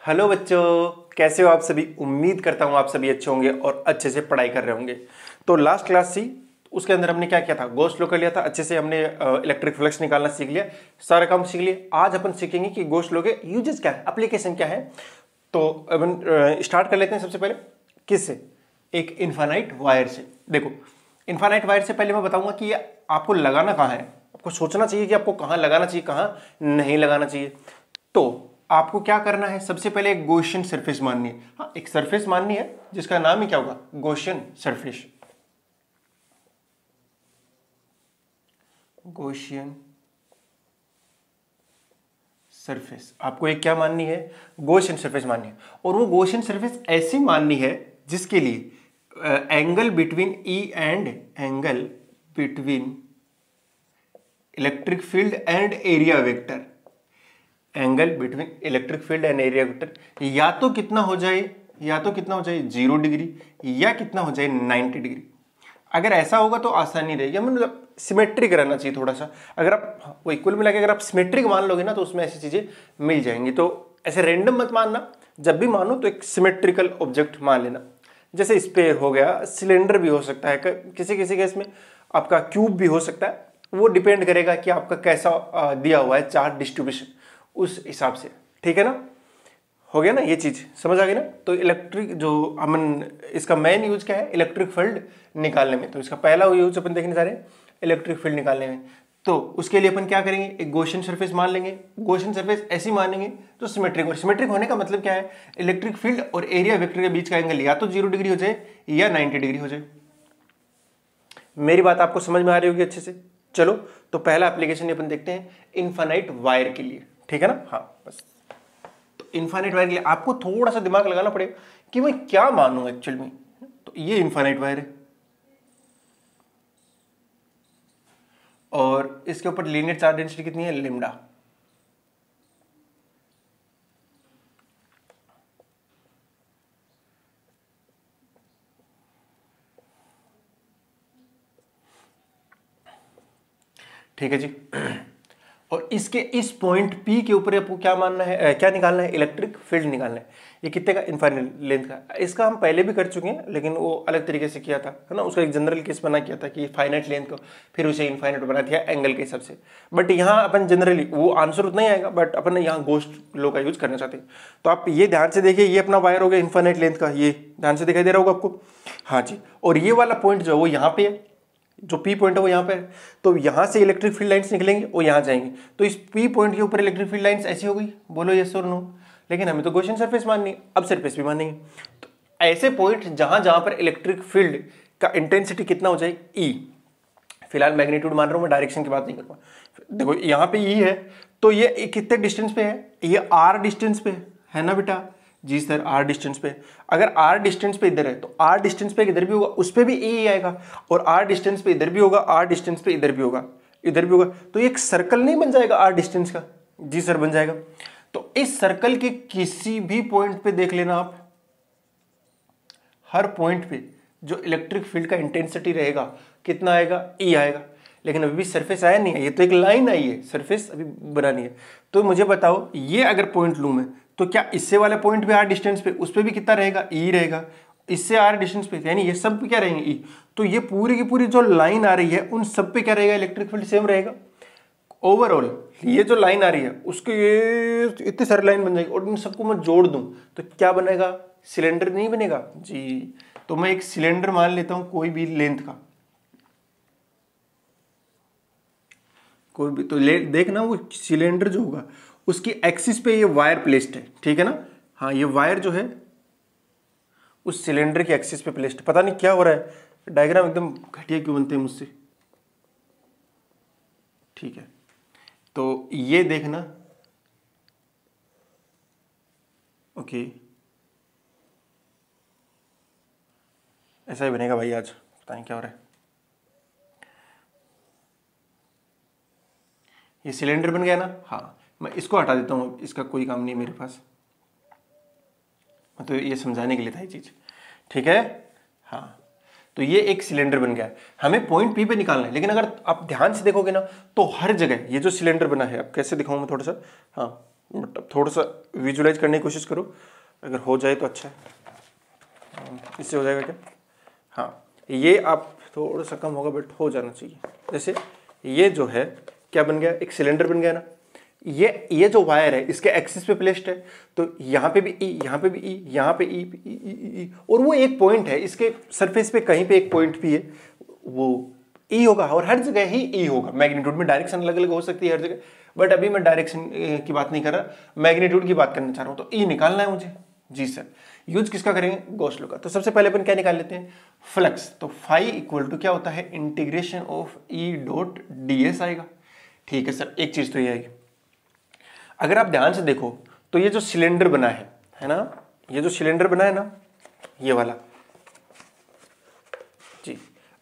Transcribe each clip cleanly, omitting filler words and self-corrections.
Hello बच्चों, कैसे हो आप सभी। उम्मीद करता हूँ आप सभी अच्छे होंगे और अच्छे से पढ़ाई कर रहे होंगे। तो लास्ट क्लास थी, उसके अंदर हमने क्या किया था, गॉस लॉ कर लिया था। अच्छे से हमने इलेक्ट्रिक फ्लक्स निकालना सीख लिया, सारा काम सीख लिया। आज अपन सीखेंगे कि गॉस लॉ के यूजेस क्या है, एप्लीकेशन क्या है। तो अपन स्टार्ट कर लेते हैं सबसे पहले किससे, एक इनफाइनाइट वायर से। देखो, इनफाइनाइट वायर से पहले मैं बताऊंगा कि ये आपको लगाना कहाँ है। आपको सोचना चाहिए कि आपको कहाँ लगाना चाहिए, कहाँ नहीं लगाना चाहिए। तो आपको क्या करना है, सबसे पहले एक गॉसियन सरफेस माननी है। हाँ, एक सरफेस माननी है जिसका नाम ही क्या होगा, गॉसियन सरफेस। गॉसियन सरफेस आपको एक क्या माननी है, गॉसियन सरफेस माननी है। और वो गॉसियन सरफेस ऐसी माननी है जिसके लिए angle between E and angle between electric field and area vector, angle between electric field and area vector या तो कितना हो जाए 0 डिग्री या कितना हो जाए 90 डिग्री। अगर ऐसा होगा तो आसानी रहेगी, मतलब सिमेट्रिक रहना चाहिए थोड़ा सा। अगर आप वही कुल मिला के अगर आप सिमेट्रिक मान लोगे ना तो उसमें ऐसी चीजें मिल जाएंगी। तो ऐसे रैंडम मत मानना, जब भी मानो तो एक सिमेट्रिकल ऑब्जेक्ट मान लेना। जैसे स्पेयर हो गया, सिलेंडर भी हो सकता है, किसी किसी केस में आपका क्यूब भी हो सकता है। वो डिपेंड करेगा कि आपका कैसा दिया हुआ है चार्ज डिस्ट्रीब्यूशन, उस हिसाब से। ठीक है ना, हो गया ना, ये चीज समझ आ गई ना। तो इलेक्ट्रिक जो अमन, इसका मेन यूज क्या है, इलेक्ट्रिक फील्ड निकालने में। तो इसका पहला यूज अपन देखने जा रहे हैं इलेक्ट्रिक फील्ड निकालने में। तो उसके लिए अपन क्या करेंगे, एक गॉसियन सरफेस मान लेंगे। गॉसियन सरफेस ऐसी मानेंगे तो सिमेट्रिक। और सिमेट्रिक होने का मतलब क्या है, इलेक्ट्रिक फील्ड और एरिया वेक्टर के बीच का एंगल या तो 0 डिग्री हो जाए या 90 डिग्री हो जाए। मेरी बात आपको समझ में आ रही होगी अच्छे से। चलो, तो पहला एप्लीकेशन अपन देखते हैं इनफाइनाइट वायर के लिए। ठीक है ना, हाँ बस। तो इनफाइनाइट वायर के लिए आपको थोड़ा सा दिमाग लगाना पड़ेगा कि मैं क्या मानूं एक्चुअल में। तो ये इनफाइनाइट वायर है और इसके ऊपर लीनियर चार्ज डेंसिटी कितनी है, लिम्डा। ठीक है जी। और इसके इस पॉइंट P के ऊपर आपको क्या मानना है, क्या निकालना है, इलेक्ट्रिक फील्ड निकालना है। ये कितने का, इनफाइनाइट लेंथ का। इसका हम पहले भी कर चुके हैं लेकिन वो अलग तरीके से किया था, है ना। उसका एक जनरल केस बना किया था कि फाइनाइट लेंथ को, फिर उसे इनफाइनाइट बना दिया एंगल के हिसाब से। बट यहाँ अपन जनरली वो आंसर उतना ही आएगा, बट अपन यहाँ गॉस लॉ का यूज करना चाहते हैं। तो आप ये ध्यान से देखिए, ये अपना वायर हो गया इनफाइनाइट लेंथ का, ये ध्यान से दिखाई दे रहा होगा आपको। हाँ जी, और ये वाला पॉइंट जो है वो यहाँ पे है, जो P पॉइंट है वो यहाँ पे है। तो यहाँ से इलेक्ट्रिक फील्ड लाइंस निकलेंगे और यहाँ जाएंगे। तो इस P पॉइंट के ऊपर इलेक्ट्रिक फील्ड लाइंस ऐसी हो गई, बोलो यस और नो। लेकिन हमें तो गॉसियन सरफेस माननी है, अब सरफेस भी मानेंगे। तो ऐसे पॉइंट जहां पर इलेक्ट्रिक फील्ड का इंटेंसिटी कितना हो जाए, E। फिलहाल मैग्नीट्यूड मान रहा हूं मैं, डायरेक्शन की बात नहीं कर रहा। देखो यहाँ पे E है, तो ये कितने डिस्टेंस पे है, ये R डिस्टेंस पे है ना बेटा। जी सर, R डिस्टेंस पे। अगर R डिस्टेंस पे इधर है तो R डिस्टेंस पे इधर भी होगा, उस पे भी E आएगा। और R डिस्टेंस पे इधर भी होगा, R डिस्टेंस पे इधर भी होगा, इधर भी होगा। तो एक सर्कल नहीं बन जाएगा R डिस्टेंस का। जी सर, बन जाएगा। तो इस सर्कल के किसी भी पॉइंट पे देख लेना आप, हर पॉइंट पे जो इलेक्ट्रिक फील्ड का इंटेंसिटी रहेगा कितना आएगा, E आएगा। लेकिन अभी भी सरफेस आया नहीं है, ये तो एक लाइन आई है, सरफेस अभी बनानी है। तो मुझे बताओ, ये अगर पॉइंट लूं मैं, तो क्या इससे वाले पॉइंट पे R डिस्टेंस पे, उस पे भी कितना रहेगा, E रहेगा। इससे R डिस्टेंस पे, यानी ये सब पे क्या रहेंगे, E। तो ये पूरी की पूरी जो लाइन आ रही है उन सब पे क्या रहेगा, इलेक्ट्रिक फील्ड सेम रहेगा। ओवरऑल ये जो लाइन आ रही है उसके ये इतनी सारी लाइन बन जाएगी, और इन सबको मैं जोड़ दूं तो क्या बनेगा, सिलेंडर नहीं बनेगा जी। तो मैं एक सिलेंडर मान लेता हूं कोई भी लेंथ का, कोई भी। तो देखना, वो सिलेंडर जो होगा उसकी एक्सिस पे ये वायर प्लेस्ड है, ठीक है ना। हाँ, ये वायर जो है उस सिलेंडर की एक्सिस पे प्लेस्ड। पता नहीं क्या हो रहा है, डायग्राम एकदम घटिया क्यों बनते हैं मुझसे। ठीक है, तो ये देखना, ओके ऐसा ही बनेगा भाई आज, पता नहीं क्या हो रहा है। ये सिलेंडर बन गया ना, हाँ मैं इसको हटा देता हूँ, इसका कोई काम नहीं है मेरे पास, तो ये समझाने के लिए था ये चीज, ठीक है। हाँ, तो ये एक सिलेंडर बन गया। हमें पॉइंट P पे निकालना है, लेकिन अगर आप ध्यान से देखोगे ना तो हर जगह ये जो सिलेंडर बना है, अब कैसे दिखाऊं मैं थोड़ा सा, हाँ बट अब थोड़ा सा विजुलाइज करने की कोशिश करो, अगर हो जाए तो अच्छा है। इससे हो जाएगा क्या? हाँ, ये आप थोड़ा सा कम होगा बट हो जाना चाहिए। जैसे ये जो है क्या बन गया, एक सिलेंडर बन गया ना। ये जो वायर है इसके एक्सिस पे प्लेस्ड है, तो यहाँ पे भी ई, यहाँ पे भी ई, यहाँ पे ई, और वो एक पॉइंट है इसके सरफेस पे, कहीं पे एक पॉइंट भी है, वो ई होगा और हर जगह ही ई होगा। मैग्नीट्यूड में डायरेक्शन अलग अलग हो सकती है हर जगह, बट अभी मैं डायरेक्शन की बात नहीं कर रहा, मैग्नीट्यूड की बात करना चाह रहा हूँ। तो ई निकालना है मुझे। जी सर, यूज किसका करेंगे? गॉस लॉ का। तो सबसे पहले अपन क्या निकाल लेते हैं? फ्लक्स। तो फाई इक्वल टू क्या होता है? Integration of E dot D S आएगा। ठीक है सर, एक चीज तो ये आएगी, अगर आप ध्यान से देखो तो ये जो सिलेंडर बना है ना, ये जो सिलेंडर बना है ना, ये वाला जी।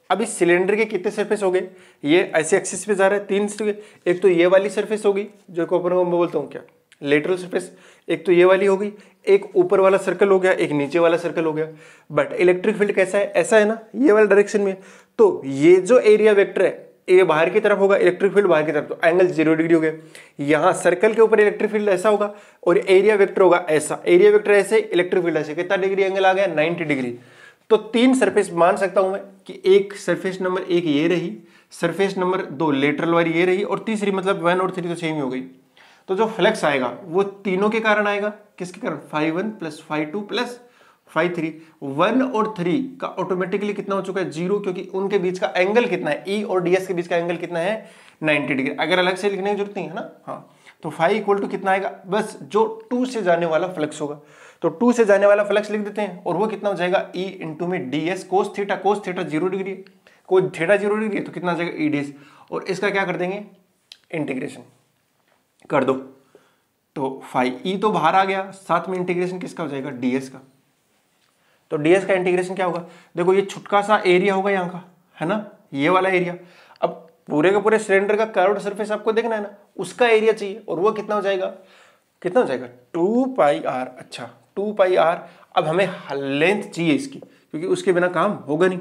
अब इस सिलेंडर के कितने सरफेस हो गए? ये ऐसे एक्सिस पे जा रहा है, 3 सरफेस। एक तो ये वाली सरफेस होगी जो को अपन को मैं बोलता हूँ क्या, लेटरल सरफेस। एक तो ये वाली हो गई, एक ऊपर वाला सर्कल हो गया, एक नीचे वाला सर्कल हो गया। बट इलेक्ट्रिक फील्ड कैसा है? ऐसा है ना, ये वाला डायरेक्शन में। तो ये जो एरिया वेक्टर है ये बाहर की तरफ होगा, इलेक्ट्रिक फील्ड बाहर की तरफ, तो एंगल 0 डिग्री हो गया। यहाँ सर्कल के ऊपर इलेक्ट्रिक फील्ड ऐसा होगा और एरिया वेक्टर होगा ऐसा, एरिया वेक्टर ऐसे, इलेक्ट्रिक फील्ड ऐसे। कितना डिग्री एंगल आ गया? 90 डिग्री। तो 3 सरफेस मान सकता हूं मैं कि एक सरफेस नंबर 1 ये रही, सरफेस नंबर 2 लेटरल वाली ये रही, और तीसरी मतलब 1 और 3 तो सेम ही हो गई। तो जो फ्लक्स आएगा वो तीनों के कारण आएगा। किसके कारण? φ1 प्लस φ2 प्लस φ3। 1 और 3 का ऑटोमेटिकली कितना हो चुका है? 0, क्योंकि उनके बीच का एंगल कितना है? ई और डीएस के बीच का एंगल कितना है? 90 डिग्री। अगर अलग से लिखने की जरूरत नहीं है ना। हाँ, तो फाई इक्वल टू कितना आएगा? बस जो 2 से जाने वाला फ्लक्स होगा, तो 2 से जाने वाला फ्लक्स लिख देते हैं, और वो कितना हो जाएगा? ई इंटू में D S cos theta. Cos theta 0 degree, कोई थीटा 0 डिग्री है, तो कितना आ जाएगा? E D S. और इसका क्या कर देंगे? इंटीग्रेशन कर दो। तो फाई ई तो बाहर आ गया, साथ में इंटीग्रेशन किसका हो जाएगा? डीएस का। तो डीएस का इंटीग्रेशन क्या होगा? देखो ये छुटका सा एरिया होगा यहाँ का, है ना, ये वाला एरिया। अब पूरे का पूरे सिलेंडर का कर्व्ड सरफेस आपको देखना है ना, उसका एरिया चाहिए, और वो कितना हो जाएगा? कितना हो जाएगा? 2 पाई आर। अच्छा, 2 पाई आर। अब हमें लेंथ चाहिए इसकी, क्योंकि उसके बिना काम होगा नहीं,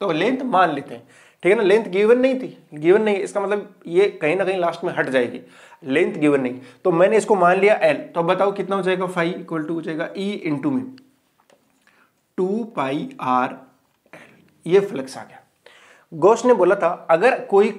तो लेंथ मान लेते हैं। ठीक है ना, लेंथ गिवन नहीं थी, गिवन नहीं, इसका मतलब ये कहीं ना कहीं लास्ट में हट जाएगी, लेंथ गिवन नहीं। तो मैंने इसको मान लिया एल। तो अब बताओ कितना हो जाएगा? फाई इक्वल टू हो जाएगा ई इंटू में 2 पाई आर एल। ये फ्लक्स आ गया। गॉस ने बोला था अगर कोई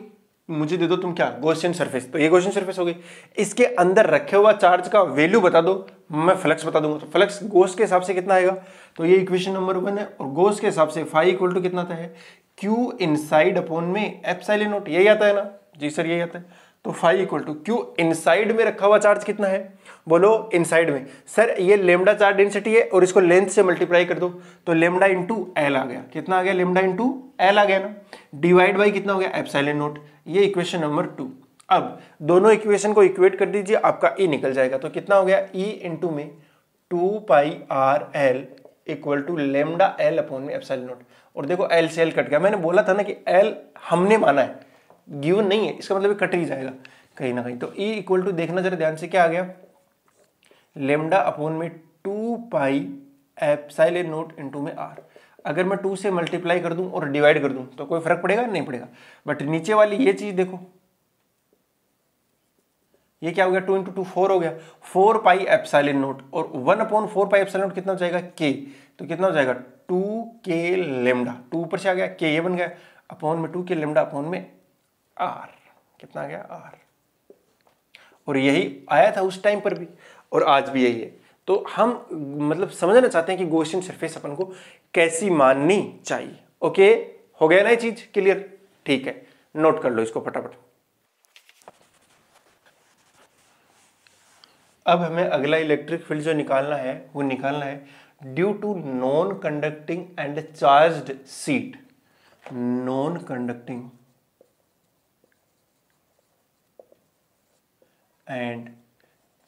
मुझे दे दो तुम क्या, गॉसियन सरफेस, तो ये गॉसियन सरफेस हो गई, इसके अंदर रखे हुआ चार्ज का वैल्यू बता दो, मैं फ्लक्स बता दूंगा। तो फ्लक्स गॉस के हिसाब से कितना आएगा? तो ये इक्वेशन नंबर 1 है, और गॉस के हिसाब से फाई इक्वल टू कितना आता है? क्यू इनसाइड अपॉन में एप्सिलॉन नॉट। यही आता है ना? जी सर यही आता है। तो phi equal to q inside में रखा हुआ चार्ज कितना है? बोलो इनसाइड में। सर ये लेमडा चार्ज डेंसिटी है, और इसको लेंथ से मल्टीप्लाई कर दो, तो लेमडा इंटू एल आ गया। कितना आ गया? लेमडा इंटू एल आ गया ना, डिवाइड बाई कितना हो गया? Epsilon naught. ये इक्वेशन नंबर 2। अब दोनों इक्वेशन को इक्वेट कर दीजिए, आपका ई निकल जाएगा। तो कितना हो गया? ई इंटू में 2 pi R L equal to lambda L upon में एप्सिलॉन नॉट। और देखो एल से एल कट गया। मैंने बोला था ना कि एल हमने माना है, गिवन नहीं है, इसका मतलब कट ही जाएगा कहीं ना कहीं। तो ई इक्वल टू देखना जरा ध्यान से, क्या आ गया? लेमडा अपॉन में 2 पाई एप्सिलॉन नॉट इंटू में आर। अगर मैं 2 से मल्टीप्लाई कर दूं और डिवाइड कर दूं तो कोई फर्क पड़ेगा? नहीं पड़ेगा। बट नीचे वाली ये चीज देखो, ये क्या हो गया? 2 इंटू 2 4 हो गया, 4 पाई एप्सिलॉन नॉट, और 1 अपॉन 4 पाई एप्सिलॉन नॉट कितना हो जाएगा? के। तो कितना हो जाएगा? 2 के लेमडा, 2 ऊपर से आ गया, के ये बन गया, अपॉन में 2 के लेमडा अपॉन में आर। कितना आ गया? आर। और यही आया था उस टाइम पर भी, और आज भी यही है। तो हम मतलब समझना चाहते हैं कि गॉसियन सरफेस अपन को कैसी माननी चाहिए। ओके, हो गया ना ये चीज क्लियर? ठीक है, नोट कर लो इसको फटाफट। अब हमें अगला इलेक्ट्रिक फील्ड जो निकालना है वो निकालना है due to non conducting and charged sheet. Non conducting and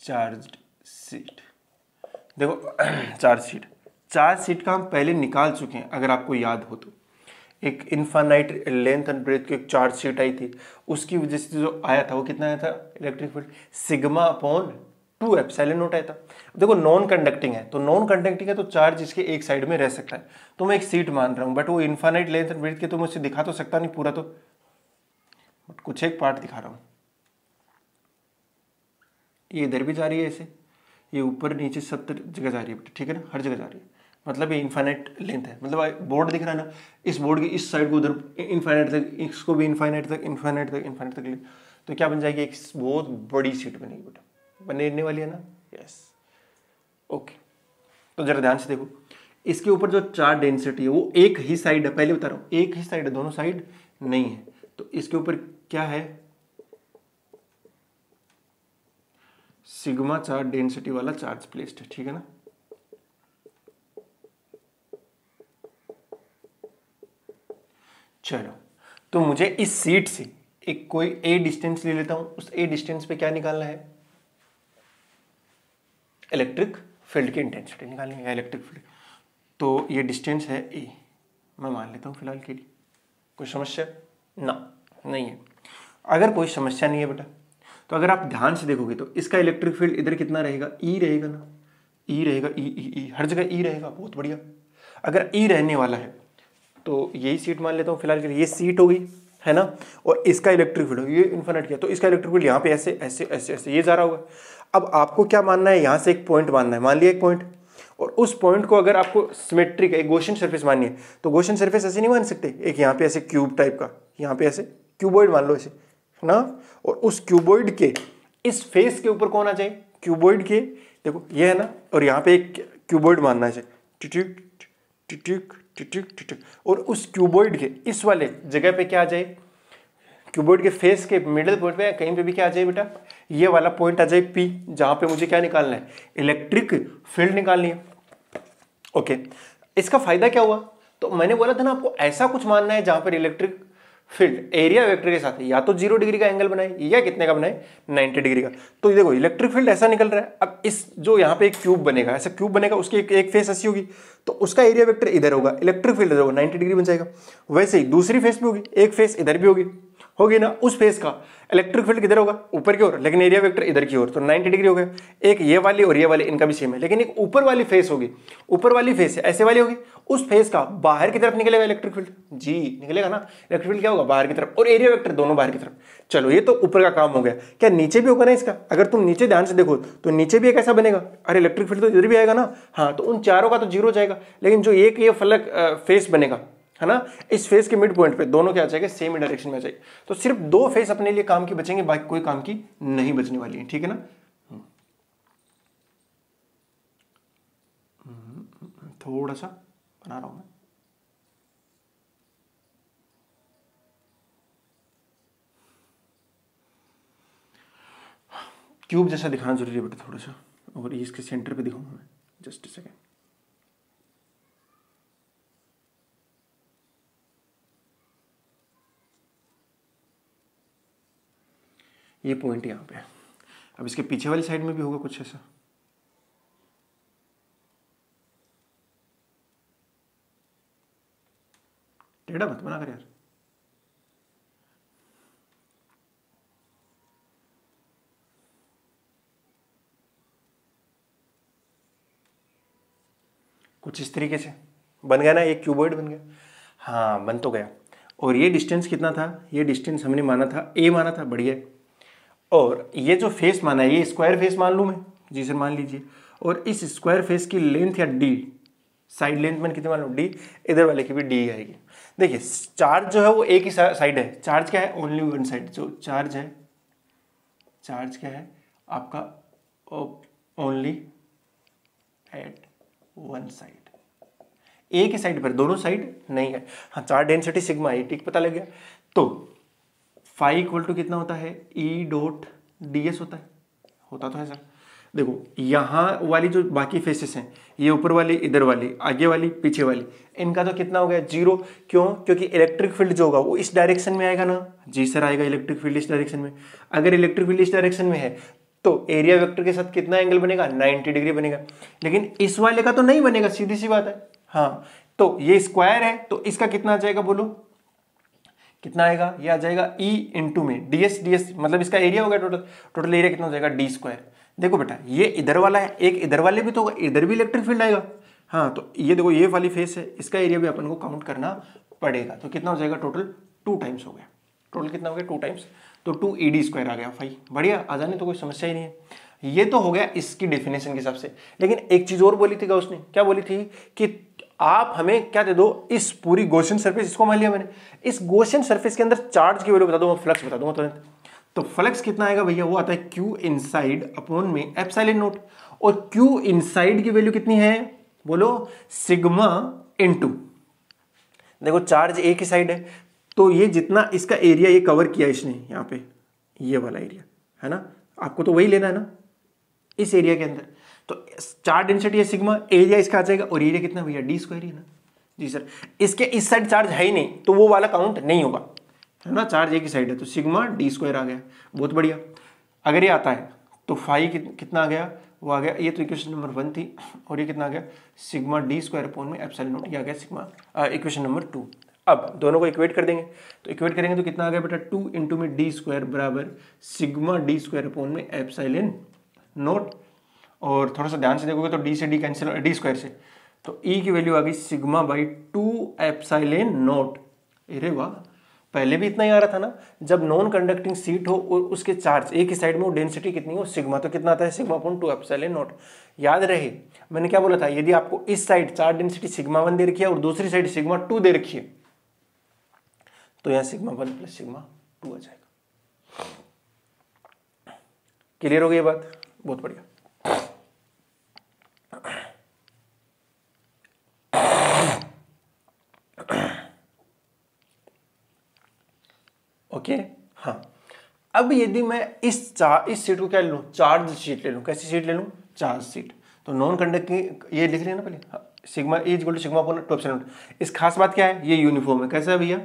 charged sheet. देखो चार्ज सीट का हम पहले निकाल चुके हैं, अगर आपको याद हो तो। एक इनफाइनाइट लेंथ एंड ब्रेथ की एक चार्ज शीट आई थी, उसकी वजह से जो आया था वो कितना आया था? Electric field sigma upon 2 epsilon not आया था। देखो नॉन कंडक्टिंग है, तो नॉन कंडक्टिंग है तो चार्ज इसके एक साइड में रह सकता है, तो मैं एक सीट मान रहा हूँ। बट वो इनफाइनाइट लेंथ एंड ब्रेथ की तो मुझसे दिखा तो सकता नहीं पूरा, तो बट कुछ एक पार्ट दिखा रहा हूँ। ये इधर भी जा रही है ऐसे, ये ऊपर नीचे सब जगह जा रही है बेटा, ठीक है ना, हर जगह जा रही है, मतलब ये इनफाइनाइट लेंथ है, मतलब बोर्ड दिख रहा है ना, इस बोर्ड की इस साइड को उधर इनफाइनाइट तक, इसको भी इनफाइनाइट तक, इनफाइनाइट तक, इनफाइनाइट तक ले, तो क्या बन जाएगी, एक बहुत बड़ी सीट बनेगी बेटा, बनने वाली है ना, यस ओके। तो जरा ध्यान से देखो, इसके ऊपर जो चार्ज डेंसिटी है वो एक ही साइड है, पहले बता रहा हूँ एक ही साइड है, दोनों साइड नहीं है, तो इसके ऊपर क्या है, सिग्मा चार्ज डेंसिटी वाला चार्ज प्लेस्ड है, ठीक है ना। चलो, तो मुझे इस सीट से एक कोई ए डिस्टेंस ले लेता हूं, उस ए डिस्टेंस पे क्या निकालना है, इलेक्ट्रिक फील्ड की इंटेंसिटी निकालनी है, इलेक्ट्रिक फील्ड। तो ये डिस्टेंस है ए, मैं मान लेता हूं फिलहाल के लिए, कोई समस्या ना नहीं है। अगर कोई समस्या नहीं है बेटा, तो अगर आप ध्यान से देखोगे तो इसका इलेक्ट्रिक फील्ड इधर कितना रहेगा, ई रहेगा ना, ई रहेगा, ई हर जगह ई रहेगा, बहुत बढ़िया। अगर ई रहने वाला है तो यही सीट मान लेता हूँ फिलहाल के लिए, ये सीट हो गई है ना, और इसका इलेक्ट्रिक फील्ड ये इन्फिनिट किया, तो इसका इलेक्ट्रिक फील्ड यहाँ पे ऐसे ऐसे ऐसे ऐसे ये जा रहा होगा। अब आपको क्या मानना है, यहाँ से एक पॉइंट मानना है, मान लिया एक पॉइंट, और उस पॉइंट को अगर आपको सिमेट्रिक एक गॉसियन सरफेस माननी है, तो गॉसियन सरफेस ऐसे नहीं मान सकते, एक यहाँ पे ऐसे क्यूब टाइप का, यहाँ पे ऐसे क्यूबॉइड मान लो ऐसे ना, और उस क्यूबॉइड के इस फेस के ऊपर कौन आ जाए, क्यूबॉइड के, देखो ये है ना, और यहाँ पे एक क्यूबॉइड मानना है ऐसे, टिटिक टिटिक टिटिक टिटिक, और उस क्यूबॉइड के इस वाले जगह पे क्या आ जाए, क्यूबॉइड के फेस के मिडिल पॉइंट पे कहीं पे भी क्या आ जाए बेटा, ये वाला पॉइंट आ जाए पी, जहां पे मुझे क्या निकालना है, इलेक्ट्रिक फील्ड निकालनी है। ओके, इसका फायदा क्या हुआ, तो मैंने बोला था ना आपको ऐसा कुछ मानना है जहां पर इलेक्ट्रिक फील्ड एरिया वेक्टर के साथ या तो 0 डिग्री का एंगल बनाए या कितने का बनाए, 90 डिग्री का। तो देखो इलेक्ट्रिक फील्ड ऐसा निकल रहा है, अब इस जो यहाँ पे एक क्यूब बनेगा, ऐसा क्यूब बनेगा, उसकी एक फेस ऐसी होगी, तो उसका एरिया वेक्टर इधर होगा, इलेक्ट्रिक फील्ड इधर होगा, 90 डिग्री बन जाएगा। वैसे ही दूसरी फेस भी होगी, एक फेस इधर भी होगी ना, उस फेस का इलेक्ट्रिक फील्ड किधर होगा, ऊपर की ओर, लेकिन एरिया वेक्टर इधर की ओर, तो 90 डिग्री हो गया। एक ये वाली और ये वाली इनका भी सेम है, लेकिन एक ऊपर वाली फेस होगी, ऊपर वाली फेस ऐसे वाली होगी, उस फेस का बाहर की तरफ निकलेगा इलेक्ट्रिक फील्ड, जी निकलेगा ना, इलेक्ट्रिक फील्ड क्या होगा, बाहर की तरफ, और एरिया वेक्टर दोनों बाहर की तरफ। चलो ये तो ऊपर का काम हो गया, क्या नीचे भी होगा ना इसका, अगर तुम नीचे ध्यान से देखो तो नीचे भी एक ऐसा बनेगा, अरे इलेक्ट्रिक फील्ड तो इधर भी आएगा ना, हाँ, तो उन चारों का तो 0 जाएगा, लेकिन जो एक ये फलक फेस बनेगा है ना, इस फेस के मिड पॉइंट पे दोनों क्या आ जाएगा, सेम डायरेक्शन में आ जाएगा। तो सिर्फ 2 फेस अपने लिए काम की बचेंगे, बाकी कोई काम की नहीं बचने वाली है, ठीक है ना। थोड़ा सा बना रहा हूं मैं, क्यूब जैसा दिखाना जरूरी है बेटा थोड़ा सा, और इसके सेंटर पे दिखाऊंगा मैं, जस्ट सेकेंड। ये पॉइंट यहाँ पे है, अब इसके पीछे वाली साइड में भी होगा कुछ ऐसा, टेढ़ा मत बना कर यार, कुछ इस तरीके से बन गया ना, एक क्यूबॉइड बन गया, हाँ बन तो गया। और ये डिस्टेंस कितना था, ये डिस्टेंस हमने माना था ए माना था, बढ़िया। और ये जो फेस माना है, ये स्क्वायर फेस मान लूँ मैं, जी सर मान लीजिए, और इस स्क्वायर फेस की लेंथ या डी, साइड लेंथ मैंने कितनी मान लूँ, डी, इधर वाले की भी डी आएगी। देखिए चार्ज जो है वो एक ही साइड है, चार्ज क्या है, ओनली वन साइड, जो चार्ज है, चार्ज क्या है आपका, ओनली एट वन साइड, एक ही साइड पर, दोनों साइड नहीं है। हाँ, चार्ज डेंसिटी सिग्मा है, ठीक पता लग गया। तो फाई इक्वल टू कितना होता है, ई डॉट डी एस होता तो है सर। देखो यहाँ वाली जो बाकी फेसेस हैं, ये ऊपर वाली, इधर वाली, आगे वाली, पीछे वाली, इनका तो कितना हो गया, 0। क्यों, क्योंकि इलेक्ट्रिक फील्ड जो होगा वो इस डायरेक्शन में आएगा ना, जी सर आएगा, इलेक्ट्रिक फील्ड इस डायरेक्शन में। अगर इलेक्ट्रिक फील्ड इस डायरेक्शन में है तो एरिया वेक्टर के साथ कितना एंगल बनेगा, 90 डिग्री बनेगा। लेकिन इस वाले का तो नहीं बनेगा, सीधी सी बात है। हाँ, तो ये स्क्वायर है, तो इसका कितना आ जाएगा, बोलो कितना आएगा, ये आ जाएगा ई इंटू में डी एस मतलब इसका एरिया होगा, टोटल एरिया कितना हो जाएगा, डी स्क्वायर। देखो बेटा ये इधर वाला है, एक इधर वाले भी तो होगा, इधर भी इलेक्ट्रिक फील्ड आएगा। हाँ, तो ये देखो ये वाली फेस है, इसका एरिया भी अपन को काउंट करना पड़ेगा। तो कितना हो जाएगा, टोटल 2 टाइम्स हो गया, टोटल कितना हो गया, 2 टाइम्स, तो 2 ED स्क्वायर आ गया। भाई बढ़िया, आ जाने तो कोई समस्या ही नहीं है। ये तो हो गया इसकी डेफिनेशन के हिसाब से, लेकिन एक चीज और बोली थी गॉस ने, क्या बोली थी कि आप हमें क्या दे दो, इस पूरी गॉसियन सरफेस, इसको मान लिया मैंने, इस गॉसियन सरफेस के अंदर चार्ज की वैल्यू बता दूंगा, फ्लक्स बता दूंगा तुरंत। तो फ्लक्स कितना आएगा भैया, वो आता है क्यू इनसाइड अपॉन में एप्सिलॉन नॉट, और क्यू इनसाइड की वैल्यू कितनी है, बोलो सिग्मा इनटू, देखो चार्ज एक ही साइड है, तो ये जितना इसका एरिया ये कवर किया इसने यहाँ पे, ये वाला एरिया है ना, आपको तो वही लेना है ना इस एरिया के अंदर, तो चार्ज डेंसिटी है सिग्मा, एरिया इसका आ जाएगा, और एरिया कितना भैया डी स्क्वायर ही है ना। जी सर, इसके इस साइड चार्ज है ही नहीं तो वो वाला काउंट नहीं होगा, है ना, चार्ज एक ही साइड है, तो सिग्मा डी स्क्वायर आ गया, बहुत बढ़िया। अगर ये आता है तो फाई कितना आ गया, वो आ गया, ये तो इक्वेशन नंबर 1 थी, और ये कितना आ गया, सिग्मा डी स्क्वायर अपॉन में एप्सिलॉन नॉट, ये आ गया सिग्मा इक्वेशन नंबर 2। अब दोनों को इक्वेट कर देंगे, तो इक्वेट करेंगे तो कितना आ गया बेटा, 2 इंटू में डी स्क्वायर बराबर सिग्मा डी स्क्वायर अपॉन में एप्सिलॉन नॉट, और थोड़ा सा ध्यान से देखोगे तो डी से डी कैंसिल, डी स्क्वायर से, तो ई की वैल्यू आ गई सिग्मा बाई 2 एप्सिलॉन नॉट। अरे वाह, पहले भी इतना ही आ रहा था ना, जब नॉन कंडक्टिंग सीट हो और उसके चार्ज एक ही साइड में हो, डेंसिटी कितनी हो सिग्मा, तो कितना आता है सिग्मा अपॉन 2 एप्सिलॉन नॉट। याद रहे मैंने क्या बोला था, यदि आपको इस साइड चार्ज डेंसिटी सिग्मा 1 दे रखी है और दूसरी साइड सिग्मा 2 दे रखी है, तो यहाँ सिग्मा 1 प्लस सिग्मा 2 आ जाएगा। क्लियर हो गई ये बात, बहुत बढ़िया। ओके हाँ, अब यदि मैं इस सीट को क्या ले लूं, चार्ज शीट ले लूं, कैसी सीट ले लूं, चार्ज सीट, तो नॉन कंडक्टिंग ये लिख लेना पहले, sigma is equal to sigma upon 2 epsilon naught. इस खास बात क्या है, ये यूनिफॉर्म है, कैसा है भैया,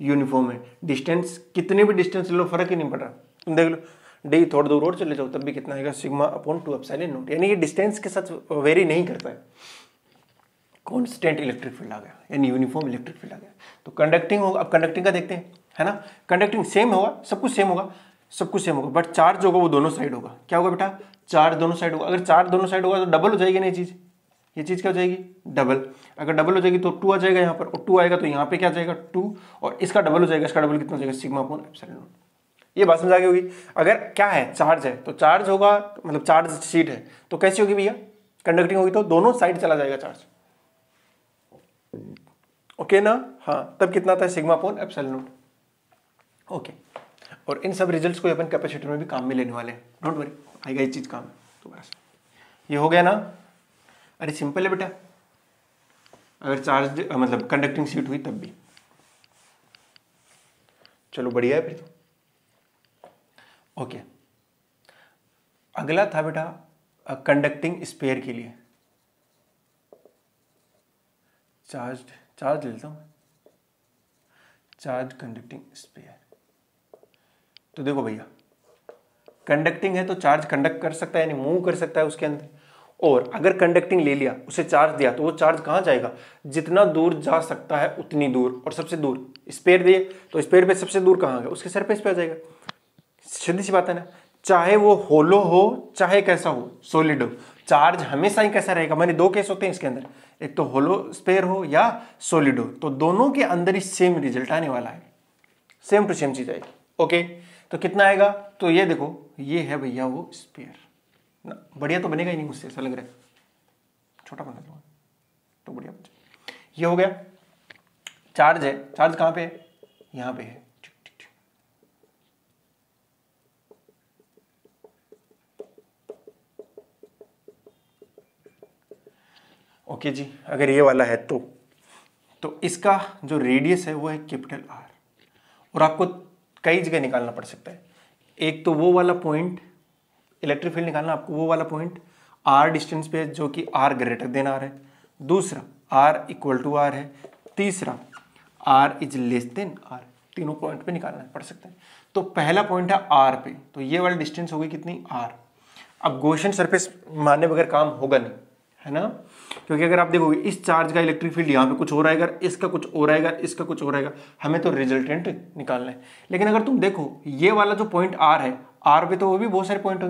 यूनिफॉर्म है, डिस्टेंस कितने भी डिस्टेंस ले लो फर्क ही नहीं पड़ रहा, तुम देख लो डी थोड़ा दूर और चले जाओ तब भी कितना आएगा, सिग्मा अपॉन 2 एप्सिलॉन नॉट, यानी ये डिस्टेंस के साथ वेरी नहीं करता है, कॉन्स्टेंट इलेक्ट्रिक फील्ड आ गया, यानी यूनिफॉर्म इलेक्ट्रिक फील्ड आ गया। तो कंडक्टिंग होगा, अब कंडक्टिंग का देखते हैं, है ना, कंडक्टिंग सेम होगा, सब कुछ सेम होगा, सब कुछ सेम होगा, बट चार्ज होगा वो दोनों साइड होगा। क्या होगा बेटा, चार्ज दोनों साइड होगा। अगर चार्ज दोनों साइड होगा तो डबल हो जाएगी ना ये चीज क्या हो जाएगी, डबल। अगर डबल हो जाएगी तो 2 आ जाएगा यहाँ पर, और 2 आएगा तो यहाँ पे क्या आ जाएगा 2, और इसका डबल हो जाएगा, इसका डबल कितना हो जाएगा, सिग्मा अपॉन एप्सिलॉन नॉट। ये बात समझ आ गई होगी। अगर क्या है, चार्ज है तो चार्ज होगा, मतलब चार्ज शीट है तो कैसी होगी भैया, कंडक्टिंग होगी, तो दोनों साइड चला जाएगा चार्ज, ओके ना, हाँ, तब कितना आता है sigma upon epsilon naught. Okay, और इन सब रिजल्ट्स को अपन कैपेसिटर में भी काम में लेने वाले हैं, डोंट वरी, आएगा ये चीज काम तो बस ये हो गया ना। अरे सिंपल है बेटा, अगर चार्ज मतलब कंडक्टिंग सीट हुई तब भी, चलो बढ़िया है फिर तो। ओके, अगला था बेटा कंडक्टिंग स्पेयर के लिए, चार्ज लेता हूं, चार्ज कंडक्टिंग स्पेयर। तो देखो भैया, कंडक्टिंग है तो चार्ज कंडक्ट कर सकता है, यानी मूव कर सकता है उसके अंदर, और अगर कंडक्टिंग ले लिया, उसे चार्ज दिया, तो वो चार्ज कहाँ जाएगा, जितना दूर जा सकता है उतनी दूर, और सबसे दूर स्पेयर दिए तो स्पेयर पे सबसे दूर कहाँ गया, उसके सरफेस पे आ जाएगा। सीधी सी बात है ना, चाहे वो होलो हो चाहे कैसा हो, सॉलिड हो, चार्ज हमेशा ही कैसा रहेगा। मैंने 2 केस होते हैं इसके अंदर, एक तो होलो स्पेयर हो या सॉलिड हो, तो दोनों के अंदर ही सेम रिजल्ट आने वाला है, सेम टू सेम चीज आएगी। ओके, तो कितना आएगा, तो ये देखो, ये है भैया वो स्पेयर ना, बढ़िया तो बनेगा ही नहीं मुझसे, ऐसा लग रहा है, छोटा बना दूंगा तो बढ़िया बन जाएगा। ये हो गया, चार्ज है, चार्ज कहाँ पे है, यहाँ पे है। ओके जी, अगर ये वाला है तो इसका जो रेडियस है वो है कैपिटल आर, और आपको कई जगह निकालना पड़ सकता है। एक तो वो वाला पॉइंट, इलेक्ट्रिक फील्ड निकालना आपको वो वाला पॉइंट आर डिस्टेंस पे जो कि आर ग्रेटर देन आर है, दूसरा आर इक्वल टू आर है, तीसरा r is less than r, तीनों पॉइंट पे निकालना पड़ सकता है। तो पहला पॉइंट है आर पे, तो ये वाला डिस्टेंस होगी कितनी, आर। अब गॉसियन सरफेस मानने बगैर काम होगा नहीं, है ना, क्योंकि अगर आप देखोगे इस चार्ज का इलेक्ट्रिक फील्ड यहाँ पे कुछ हो रहेगा, इसका कुछ हो रहेगा, इसका कुछ हो रहेगा, हमें तो रिजल्टेंट निकालना है। लेकिन अगर तुम देखो ये वाला जो पॉइंट आर है, आर पे तो वो भी बहुत सारे पॉइंट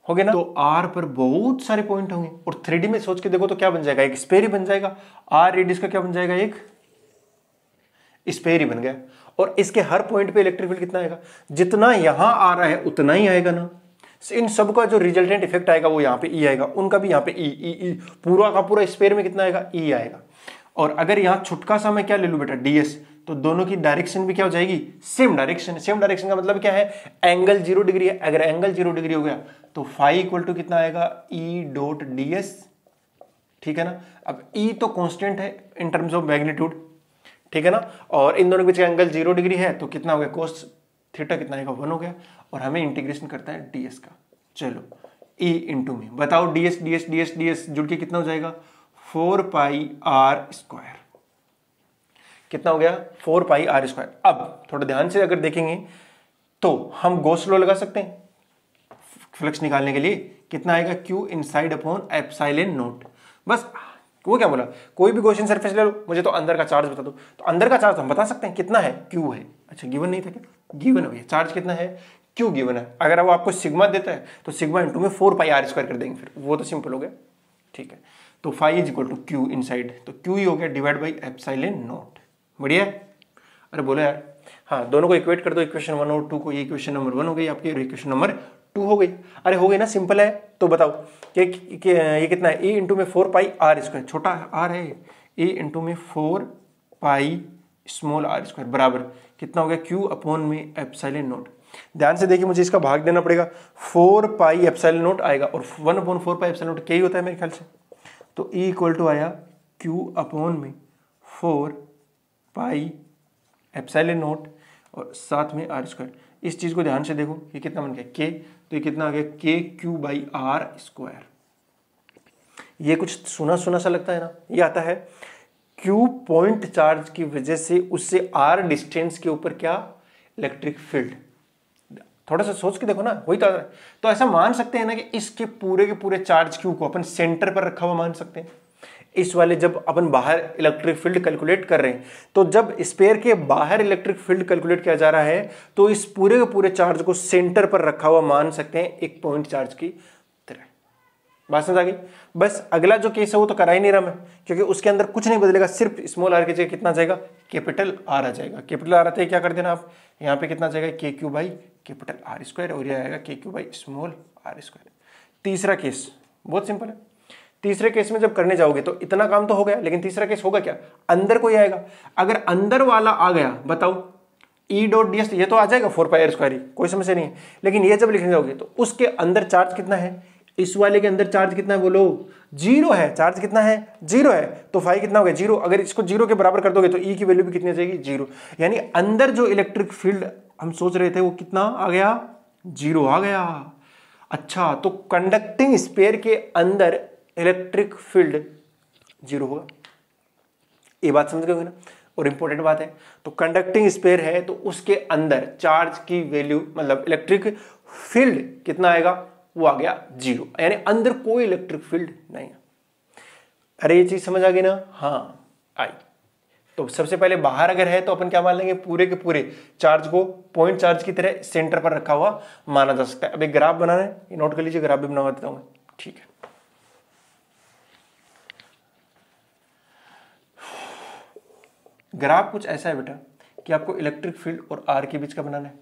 होंगे ना, तो आर पर बहुत सारे पॉइंट होंगे, और 3D में सोच के देखो तो क्या बन जाएगा, एक स्पेयर ही बन जाएगा। आर रेडियस का क्या बन जाएगा, एक स्पेयर ही बन गया, और इसके हर पॉइंट पे इलेक्ट्रिक फील्ड कितना आएगा, जितना यहां आ रहा है उतना ही आएगा ना, इन सब का जो रिजल्टेंट इफेक्ट आएगा वो यहाँ पे ई आएगा, उनका भी यहाँ पे ई ई ई, पूरा का पूरा स्पेयर में कितना आएगा, ई आएगा। और अगर यहाँ छुटका सा मैं क्या ले लूँ बेटा, ds, तो दोनों की डायरेक्शन भी क्या हो जाएगी, सेम डायरेक्शन। सेम डायरेक्शन का मतलब क्या है, एंगल 0 डिग्री है। अगर एंगल 0 डिग्री हो गया तो फाई इक्वल टू कितना आएगा, ई डॉट ds, ठीक है ना। अब ई तो कांस्टेंट है इन टर्म्स ऑफ मैग्नीट्यूड, ठीक है ना, और इन दोनों के बीच का एंगल 0 डिग्री है तो कितना हो गया, कोस थीटा कितना आएगा, 1 हो गया। और हमें इंटीग्रेशन करता है ds का। चलो e इंटू में बताओ, ds ds ds ds जुड़ के कितना हो जाएगा, 4 पाई आर स्क्वायर। कितना हो गया, 4 पाई आर स्क्वायर। अब थोड़ा ध्यान से अगर देखेंगे तो हम गॉस लॉ लगा सकते हैं फ्लक्स निकालने के लिए। कितना आएगा, q inside upon epsilon not. बस वो क्या बोला, कोई भी गॉसियन सरफेस ले लो, मुझे तो अंदर का चार्ज बता दो। तो अंदर का चार्ज हम बता सकते हैं कितना है, q है। अच्छा गिवन नहीं था क्या, गिवन है, चार्ज कितना है, q गिवन है। अगर वो आपको सिग्मा देता है तो सिग्मा इंटू में 4 पाई आर स्क्वायर कर देंगे, फिर वो तो सिंपल हो गया, ठीक है। तो phi is equal to q inside, तो q ही हो गया डिवाइड बाई एप्सिलॉन नॉट। बढ़िया। अरे बोलो यार, हाँ दोनों को इक्वेट कर दो, इक्वेशन 1 और 2 को। ये इक्वेशन नंबर 1 हो गई आपकी और इक्वेशन नंबर 2 हो गई। अरे हो गई ना, सिंपल है। तो बताओ कि ये कितना है, e इंटू में 4 पाई आर स्क्वायर, छोटा आर है, e इंटू में 4 पाई स्मॉल आर स्क्वायर बराबर कितना हो गया, q अपॉन में एप्सिलॉन नॉट। ध्यान से देखिए, मुझे इसका भाग देना पड़ेगा, 4 पाई एप्सिलॉन नॉट आएगा और 1 अपॉन 4 पाई एप्सिलॉन नॉट क्या ही होता है मेरे ख्याल से। तो e इक्वल टू आया q अपॉन में 4 पाई एप्सिलॉन नॉट और साथ में आर स्क्वायर। इस चीज को ध्यान से देखो, ये कितना बन गया k, तो ये कितना आ गया, k q by r square. ये कुछ सुना सुना सा लगता है ना, ये आता है q पॉइंट चार्ज की वजह से उससे r डिस्टेंस के ऊपर क्या, इलेक्ट्रिक फील्ड। थोड़ा सा सोच के देखो ना, वही तो ऐसा मान सकते हैं ना कि इसके पूरे के पूरे चार्ज q को अपन सेंटर पर रखा हुआ मान सकते हैं। इस वाले जब अपन बाहर इलेक्ट्रिक फील्ड कैलकुलेट कर रहे हैं, तो जब स्पेयर के बाहर इलेक्ट्रिक फील्ड कैलकुलेट किया जा रहा है तो इस पूरे के पूरे चार्ज को सेंटर पर रखा हुआ मान सकते हैं एक पॉइंट चार्ज की तरह। बात समझ आ गई। बस अगला जो केस है वो तो करा ही नहीं रहा मैं, क्योंकि उसके अंदर कुछ नहीं बदलेगा, सिर्फ स्मॉल आर की जगह कितना जाएगा, कैपिटल आर आ जाएगा। कैपिटल आर आते ही क्या कर देना आप, यहाँ पे कितना जाएगा, के q by capital r square, और ये आएगा k q by small r square. तीसरा केस बहुत सिंपल है। तीसरे केस में जब करने जाओगे तो इतना काम तो हो गया, लेकिन तीसरा केस होगा क्या, अंदर कोई आएगा। अगर अंदर वाला आ गया, बताओ ई डॉट डी एस, ये तो आ जाएगा 4 पाई आर स्क्वायर, कोई समस्या नहीं है। लेकिन ये जब लिखने जाओगे तो उसके अंदर चार्ज कितना है, इस वाले के अंदर चार्ज कितना है, बोलो 0 है। चार्ज कितना है, 0 है, तो फाई कितना हो गया, 0। अगर इसको 0 के बराबर कर दोगे तो ई की वैल्यू भी कितनी आ जाएगी, 0। यानी अंदर जो इलेक्ट्रिक फील्ड हम सोच रहे थे वो कितना आ गया, 0 आ गया। अच्छा, तो कंडक्टिंग स्पेयर के अंदर इलेक्ट्रिक फील्ड 0 होगा, ये बात समझ गए ना। और इंपॉर्टेंट बात है, तो कंडक्टिंग स्पेयर है तो उसके अंदर चार्ज की वैल्यू मतलब इलेक्ट्रिक फील्ड कितना आएगा, वो आ गया 0, यानी अंदर कोई इलेक्ट्रिक फील्ड नहीं है। अरे ये चीज समझ आ गई ना, हाँ आई। तो सबसे पहले बाहर अगर है तो अपन क्या मान लेंगे, पूरे के पूरे चार्ज को पॉइंट चार्ज की तरह सेंटर पर रखा हुआ माना जा सकता है। अब एक ग्राफ बनाना है, ये नोट कर लीजिए, ग्राफ भी बना देता हूं मैं, ठीक है। ग्राफ कुछ ऐसा है बेटा कि आपको इलेक्ट्रिक फील्ड और आर के बीच का बनाना है।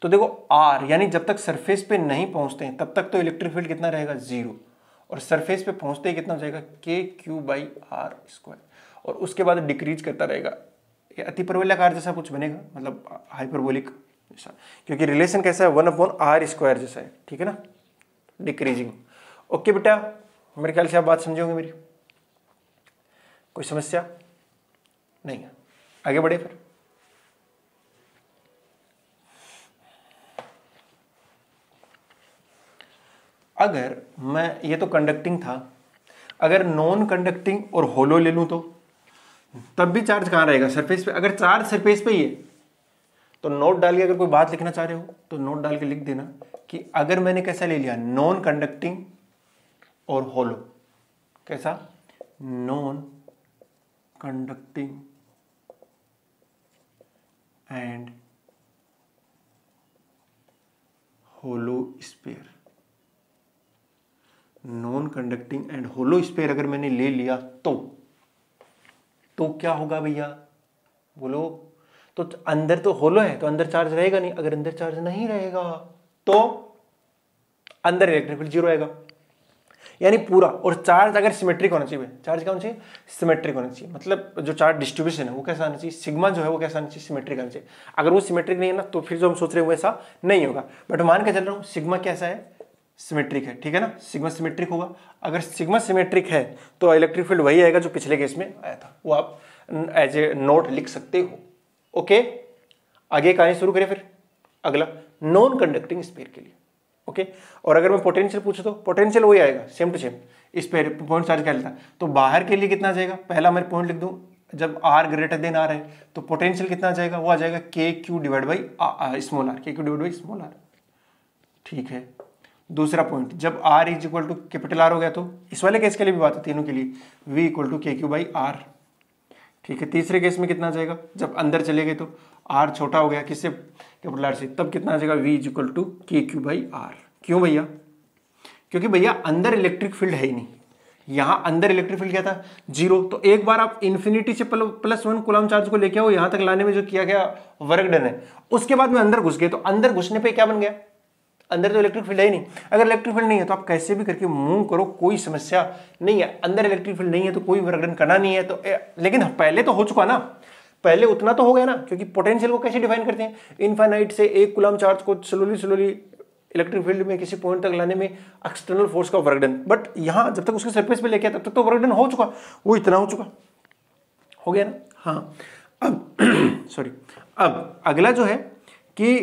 तो देखो आर यानी जब तक सरफेस पे नहीं पहुंचते हैं तब तक तो इलेक्ट्रिक फील्ड कितना रहेगा, 0, और सरफेस पे पहुंचते ही कितना हो जाएगा, के क्यू बाई आर स्क्वायर, और उसके बाद डिक्रीज करता रहेगा। ये अतिपरवलयाकार जैसा कुछ बनेगा, मतलब हाइपरबोलिक जैसा, क्योंकि रिलेशन कैसा है, 1 अपॉन आर स्क्वायर जैसा है, ठीक है ना, डिक्रीजिंग। ओके बेटा, मेरे ख्याल से आप बात समझे होंगे मेरी, कोई समस्या नहीं है। आगे बढ़े फिर। अगर मैं, ये तो कंडक्टिंग था, अगर नॉन कंडक्टिंग और होलो ले लूं तो तब भी चार्ज कहां रहेगा, सरफेस पे। अगर चार्ज सरफेस पे ही है तो नोट डाल के, अगर कोई बात लिखना चाह रहे हो तो नोट डाल के लिख देना कि अगर मैंने कैसा ले लिया, नॉन कंडक्टिंग और होलो, कैसा, non conducting and hollow sphere, non conducting and hollow sphere अगर मैंने ले लिया तो क्या होगा भैया, बोलो। तो अंदर तो होलो है तो अंदर चार्ज रहेगा नहीं, अगर अंदर चार्ज नहीं रहेगा तो अंदर इलेक्ट्रिक फील्ड 0 आएगा, यानी पूरा। और चार्ज अगर सिमेट्रिक होना चाहिए, चार्ज क्या होना चाहिए, सिमेट्रिक होना चाहिए, मतलब जो चार्ज डिस्ट्रीब्यूशन है वो कैसा आना चाहिए, सिग्मा जो है वो कैसा आना चाहिए, सिमेट्रिक आना चाहिए। अगर वो सिमेट्रिक नहीं है ना तो फिर जो हम सोच रहे हैं वैसा नहीं होगा। बट मान के चल रहा हूँ सिग्मा कैसा है, सिमेट्रिक है, ठीक है ना, सिग्मा सिमेट्रिक होगा। अगर सिग्मा सिमेट्रिक है तो इलेक्ट्रिक फील्ड वही आएगा जो पिछले केस में आया था, वो आप एज ए नोट लिख सकते हो। ओके, आगे कहानी शुरू करें फिर। अगला नॉन कंडक्टिंग स्फीयर के लिए। ओके, और अगर मैं पोटेंशियल पूछूं तो पोटेंशियल वही आएगा, सेम टू सेम। इस पे पॉइंट चार्ज क्या लेता है, तो बाहर के लिए कितना आ जाएगा, पहला मैं पॉइंट लिख दूं, जब r ग्रेटर देन r है तो पोटेंशियल कितना आ जाएगा, वो आ जाएगा के Q divide by small r, K Q divide by small r. ठीक है, दूसरा पॉइंट, जब r is equal to capital R हो गया तो इस वाले केस के लिए भी बात है, तीनों के लिए v इक्वल टू के क्यू बाई आर। ठीक है, तीसरे केस में कितना आ जाएगा, जब अंदर चले गए तो r छोटा हो गया किससे, कैपिटल R से, तब कितना आ जाएगा, v इज इक्वल टू के क्यू बाई आर। क्यों भैया, क्योंकि भैया अंदर इलेक्ट्रिक फील्ड है ही नहीं, यहां अंदर इलेक्ट्रिक फील्ड क्या था, 0। तो एक बार आप इन्फिनिटी से +1 कूलम चार्ज को लेके आओ, यहां तक लाने में जो किया गया वर्क डन है, उसके बाद में अंदर घुस गए, तो अंदर घुसने पे क्या बन गया, अंदर तो इलेक्ट्रिक फील्ड है ही नहीं। अगर इलेक्ट्रिक फील्ड नहीं है तो आप कैसे भी करके मूव करो, कोई समस्या नहीं है। अंदर इलेक्ट्रिक फील्ड नहीं है तो कोई वर्क डन करना नहीं है, तो लेकिन पहले तो हो चुका ना, पहले उतना तो हो गया ना, क्योंकि पोटेंशियल को कैसे डिफाइन करते हैं, इनफाइनाइट से 1 कूलम चार्ज को स्लोली इलेक्ट्रिक फील्ड में किसी पॉइंट तक लाने में एक्सटर्नल फोर्स का वर्क डन। बट यहां जब तक उसके सरफेस पे लेके आता तब तक तो वर्क डन हो चुका, वो इतना हो चुका, हो गया ना। हाँ, अब सॉरी, अब अगला जो है कि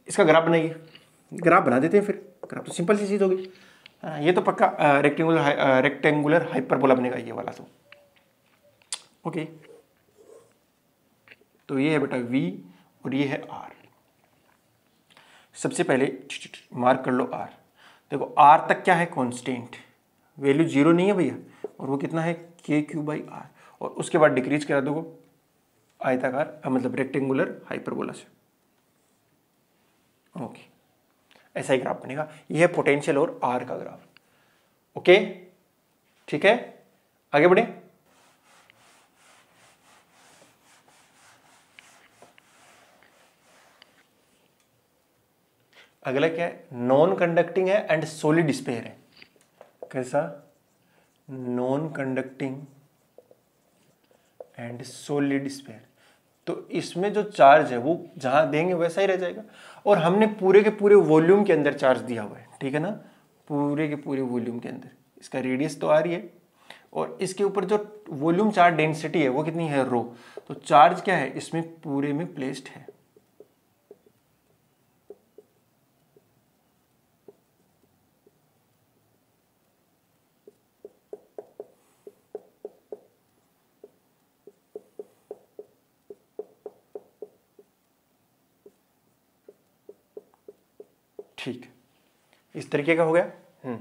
इसका ग्राफ बनाइए, ग्राफ बना देते हैं फिर। ग्राफ तो सिंपल सी चीज होगी, ये तो पक्का रेक्टेंगुलर हाइपरबोला बनेगा ये वाला तो। ओके, तो ये है बेटा v और ये है r। सबसे पहले मार्क कर लो r। देखो r तक क्या है, कांस्टेंट, वैल्यू 0 नहीं है भैया, और वो कितना है, के क्यू बाई आर। और उसके बाद डिक्रीज करा दो आयताकार, मतलब रेक्टेंगुलर हाइपरबोला से। ओके, ऐसा ही ग्राफ बनेगा। ये है पोटेंशियल और r का ग्राफ। ओके, ठीक है, आगे बढ़े। अगला क्या है, नॉन कंडक्टिंग है एंड सॉलिड स्फीयर है। कैसा, non conducting and solid sphere. तो इसमें जो चार्ज है वो जहां देंगे वैसा ही रह जाएगा, और हमने पूरे के पूरे वॉल्यूम के अंदर चार्ज दिया हुआ है, ठीक है ना, पूरे के पूरे वॉल्यूम के अंदर। इसका रेडियस तो आ रही है, और इसके ऊपर जो वॉल्यूम चार्ज डेंसिटी है वो कितनी है, रो। तो चार्ज क्या है, इसमें पूरे में प्लेस्ड है। ठीक, इस तरीके का हो गया।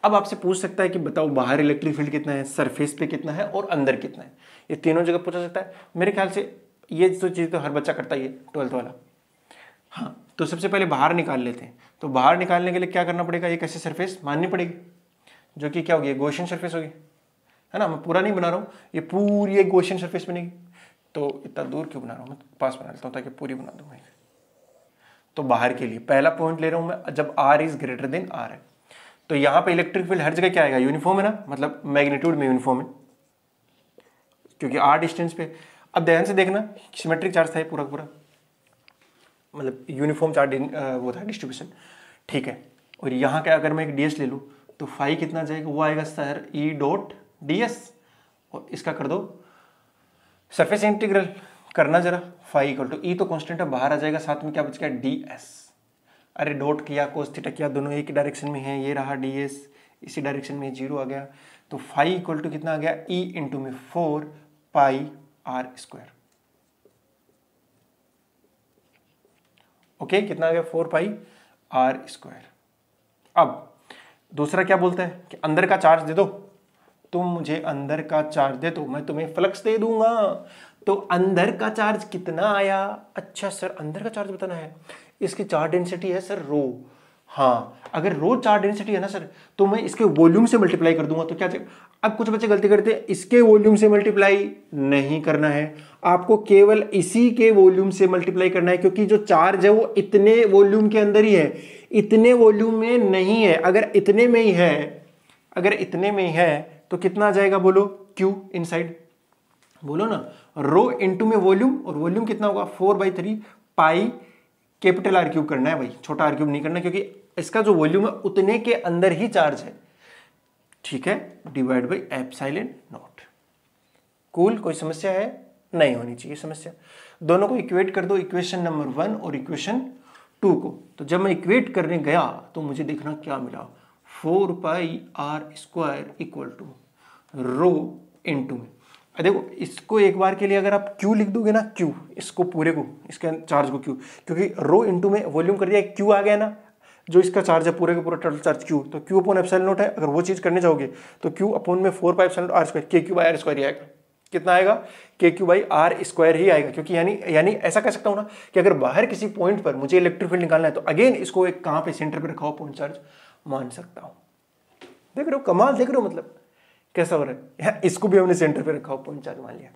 अब आपसे पूछ सकता है कि बताओ बाहर इलेक्ट्रिक फील्ड कितना है, सरफेस पे कितना है और अंदर कितना है। ये तीनों जगह पूछा सकता है। मेरे ख्याल से ये जो चीज़ तो हर बच्चा करता ही है, 12th वाला। हाँ, तो सबसे पहले बाहर निकाल लेते हैं। तो बाहर निकालने के लिए क्या करना पड़ेगा, एक ऐसी सरफेस माननी पड़ेगी जो कि क्या होगी, गॉसियन सरफेस होगी, है ना। मैं पूरा नहीं बना रहा हूँ, ये पूरी एक गॉसियन सरफेस बनेगी। तो इतना दूर क्यों बना रहा हूँ, मैं पास बना लेता हूँ ताकि पूरी बना दूँ। तो बाहर के लिए पहला पॉइंट ले रहा हूं मैं, जब r is greater than r है, तो यहां पे इलेक्ट्रिक फील्ड हर जगह क्या आएगा, यूनिफॉर्म है ना, मतलब मैग्नीट्यूड में यूनिफॉर्म है, क्योंकि r डिस्टेंस पे। अब ध्यान से देखना, सिमेट्रिक चार्ज था पूरा पूरा, मतलब यूनिफॉर्म चार्ज वो था डिस्ट्रीब्यूशन, ठीक है। और यहाँ का अगर मैं एक ds ले लूँ तो फाई कितना जाएगा, वो आएगा सर E डॉट ds, और इसका कर दो सरफेस इंटीग्रल करना जरा, फाई इक्वल टू ई तो कांस्टेंट है, बाहर आ जाएगा, साथ में क्या बच गया, ds। अरे डॉट किया कोस थीटा किया, दोनों एक डायरेक्शन में है, ये रहा ds, इसी डायरेक्शन में 0 आ गया। तो फाई इक्वल टू कितना आ गया, e इंटू में 4 पाई r स्क्वायर। ओके, कितना आ गया, 4 पाई r स्क्वायर। अब दूसरा क्या बोलता है कि अंदर का चार्ज दे दो, तुम मुझे अंदर का चार्ज दे दो, मैं तुम्हें फ्लक्स दे दूंगा। तो अंदर का चार्ज कितना आया, अच्छा सर अंदर का चार्ज बताना है, इसकी चार्ज डेंसिटी है सर रो। हाँ, अगर रो चार्ज डेंसिटी है ना सर, तो मैं इसके वॉल्यूम से मल्टीप्लाई कर दूंगा तो क्या चाहिए। अब कुछ बच्चे गलती करते हैं, इसके वॉल्यूम से मल्टीप्लाई नहीं करना है, आपको केवल इसी के वॉल्यूम से मल्टीप्लाई करना है, क्योंकि जो चार्ज है वो इतने वॉल्यूम के अंदर ही है, इतने वॉल्यूम में नहीं है। अगर इतने में ही है, अगर इतने में ही है तो कितना आ जाएगा बोलो, Q इनसाइड, बोलो ना, रो इनटू में वॉल्यूम, और वॉल्यूम कितना होगा 4/3 पाई कैपिटल R क्यूब करना है भाई, छोटा R क्यूब नहीं करना, क्योंकि इसका जो वॉल्यूम है उतने के अंदर ही चार्ज है, ठीक है, divide by epsilon not. Cool, कोई समस्या है? नहीं होनी चाहिए समस्या। दोनों को इक्वेट कर दो, इक्वेशन नंबर 1 और इक्वेशन 2 को। तो जब मैं इक्वेट करने गया तो मुझे देखना क्या मिला, 4πr² equal to row into में, देखो इसको एक बार के लिए अगर आप Q लिख दोगे ना, Q, इसको पूरे को, इसके चार्ज को Q, क्योंकि रो इनटू में वॉल्यूम कर दिया, Q आ गया ना, जो इसका चार्ज है पूरे का पूरा टोटल चार्ज Q, तो Q अपॉन एप्सिलॉन नॉट है। अगर वो चीज करने जाओगे तो Q अपॉन में 4πr² KQ/r² ही आएगा। कितना आएगा? KQ/r² ही आएगा, क्योंकि यानी ऐसा कह सकता हूं ना कि अगर बाहर किसी पॉइंट पर मुझे इलेक्ट्रिक फील्ड निकालना है तो अगेन इसको एक कहां पे, सेंटर पे रखा हुआ पॉइंट चार्ज मान सकता हूं। देख रहे हो कमाल, देख रहे हो मतलब कैसा हो रहा है, इसको भी हमने सेंटर पे रखा हुआ पॉइंट चार्ज मान लिया।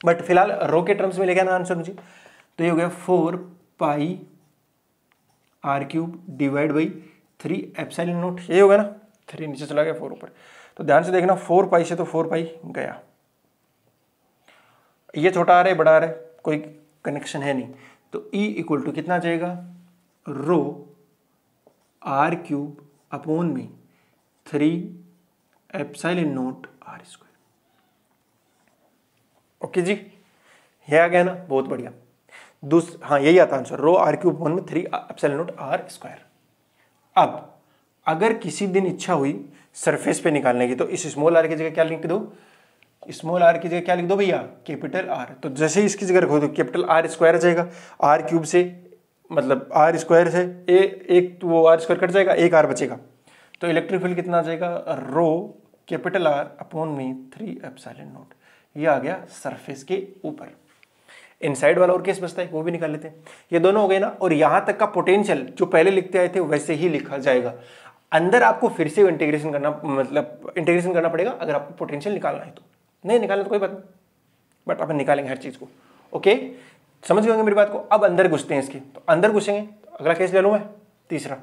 बट फिलहाल रो के टर्म्स में लेके आना आंसर मुझे, तो ये हो गया 4πr³ divide by 3 epsilon naught, ये होगा ना, 3 नीचे चला गया 4 ऊपर, तो ध्यान से देखना 4π से तो 4π गया, ये छोटा आ रहा है बड़ा आ रहा है, कोई कनेक्शन है नहीं, तो E इक्वल टू कितना जाएगा, रो R³ अपॉन में 3 एप्सिलॉन नॉट R²। ओके जी, ये आ गया ना, बहुत बढ़िया। हाँ यही आता आंसर, रो R³ अपॉन में 3 एप्सिलॉन नॉट R²। अब अगर किसी दिन इच्छा हुई सरफेस पे निकालने की, तो इस स्मॉल r की जगह क्या लिख दो, स्मॉल r की जगह क्या लिख दो भैया, कैपिटल R। तो जैसे ही इसकी जगह रखो तो कैपिटल R² आ जाएगा, R³ से मतलब R² से एक तो वो R² कट जाएगा, एक R बचेगा, तो इलेक्ट्रिक फील्ड कितना आ जाएगा, रो कैपिटल R अपॉन में 3 एप्सिलॉन नॉट, ये आ गया सरफेस के ऊपर। इनसाइड वाला और केस बचता है, वो भी निकाल लेते हैं। ये दोनों हो गए ना, और यहां तक का पोटेंशियल जो पहले लिखते आए थे वैसे ही लिखा जाएगा। अंदर आपको फिर से इंटीग्रेशन करना, मतलब इंटीग्रेशन करना पड़ेगा अगर आपको पोटेंशियल निकालना है तो, नहीं निकालना तो कोई बात नहीं, बट अपन निकालेंगे हर चीज को। ओके, समझ गए मेरी बात को। अब अंदर घुसते हैं इसके, तो अंदर घुसेंगे तो अगला केस ले लूं मैं, तीसरा,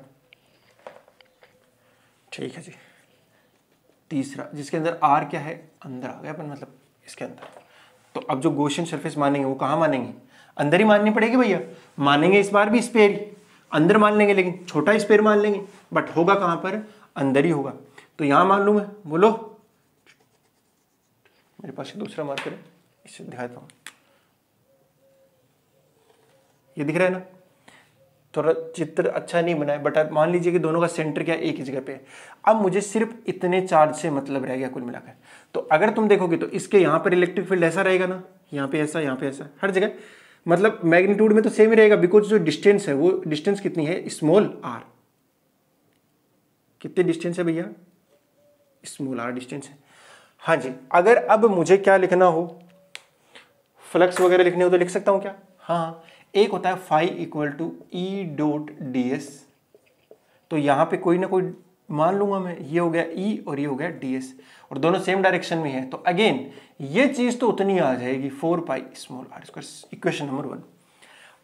ठीक है जी, तीसरा जिसके अंदर R क्या है, अंदर आ गया अपन, मतलब इसके अंदर। तो अब जो गॉसियन सरफेस मानेंगे वो कहां मानेंगे, अंदर ही माननी पड़ेगी भैया। मानेंगे इस बार भी स्पेयर ही, अंदर मान लेंगे, लेकिन छोटा स्पेयर मान लेंगे, बट होगा कहां पर, अंदर ही होगा। तो यहां मान लूं मैं, बोलो, मेरे पास दूसरा मार्कर है, इसे दिखाता हूं, ये दिख रहा है ना, थोड़ा चित्र अच्छा नहीं बना है, बट आप मान लीजिए कि दोनों का सेंटर क्या एक ही जगह पे है। अब मुझे सिर्फ इतने चार्ज से मतलब रह गया कुल मिलाकर। तो अगर तुम देखोगे तो इसके यहाँ पर इलेक्ट्रिक फील्ड ऐसा रहेगा ना, यहाँ पे ऐसा, यहाँ पे ऐसा, हर जगह मतलब मैग्नीट्यूड में तो सेम ही रहेगा, बिकॉज जो डिस्टेंस है वो डिस्टेंस कितनी है, स्मॉल r। कितने डिस्टेंस है भैया, स्मॉल r डिस्टेंस है। हाँ जी, अगर अब मुझे क्या लिखना हो, फ्लक्स वगैरह लिखने हो तो लिख सकता हूं क्या, हाँ, एक होता है फाई इक्वल टू E.ds, तो यहां पे कोई ना कोई मान लूंगा मैं, ये हो गया E और ये हो गया ds, और दोनों सेम डायरेक्शन में है, तो अगेन ये चीज तो उतनी आ जाएगी 4π स्मॉल r², इक्वेशन नंबर 1।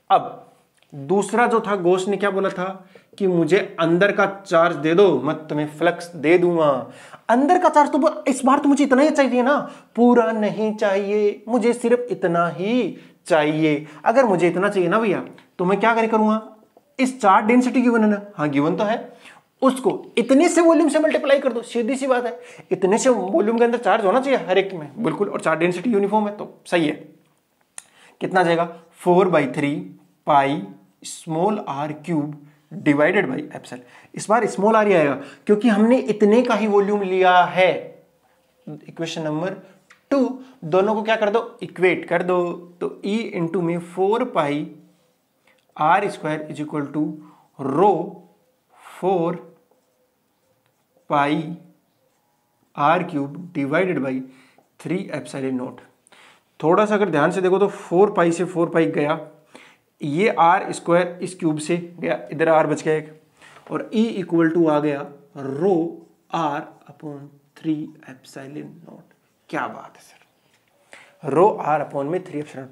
अब दूसरा जो था, गॉस ने क्या बोला था कि मुझे अंदर का चार्ज दे दो, मैं तुम्हें फ्लक्स दे दूंगा। अंदर का चार्ज तो इस बार तो मुझे इतना ही चाहिए ना, पूरा नहीं चाहिए, मुझे सिर्फ इतना ही चाहिए। अगर मुझे इतना चाहिए ना भैया, तो मैं क्या करूंगा, इस चार्ज डेंसिटी गिवन है ना, हाँ गिवन तो है, उसको इतने से वॉल्यूम से मल्टीप्लाई कर दो, सीधी सी बात है, इतने से वॉल्यूम के अंदर चार्ज होना चाहिए हर एक में, बिल्कुल, और चार्ज डेंसिटी यूनिफॉर्म है तो सही है। कितना जाएगा, 4/3 pi small r³ divided by epsilon. इस बार स्मॉल r ही आएगा क्योंकि हमने इतने का ही वॉल्यूम लिया है। इक्वेशन नंबर 2, दोनों को क्या कर दो, इक्वेट कर दो, तो E इंटू में 4π r² is equal to rho 4π r³ divided by 3 epsilon naught. थोड़ा सा अगर ध्यान से देखो तो 4π से 4π गया, ये R² इस क्यूब से गया, इधर R बच गया एक, और E इक्वल टू आ गया रो R अपॉन 3 एप्सिलॉन नॉट। क्या बात है सर, रो R अपॉन में 3 एप्सिलॉन।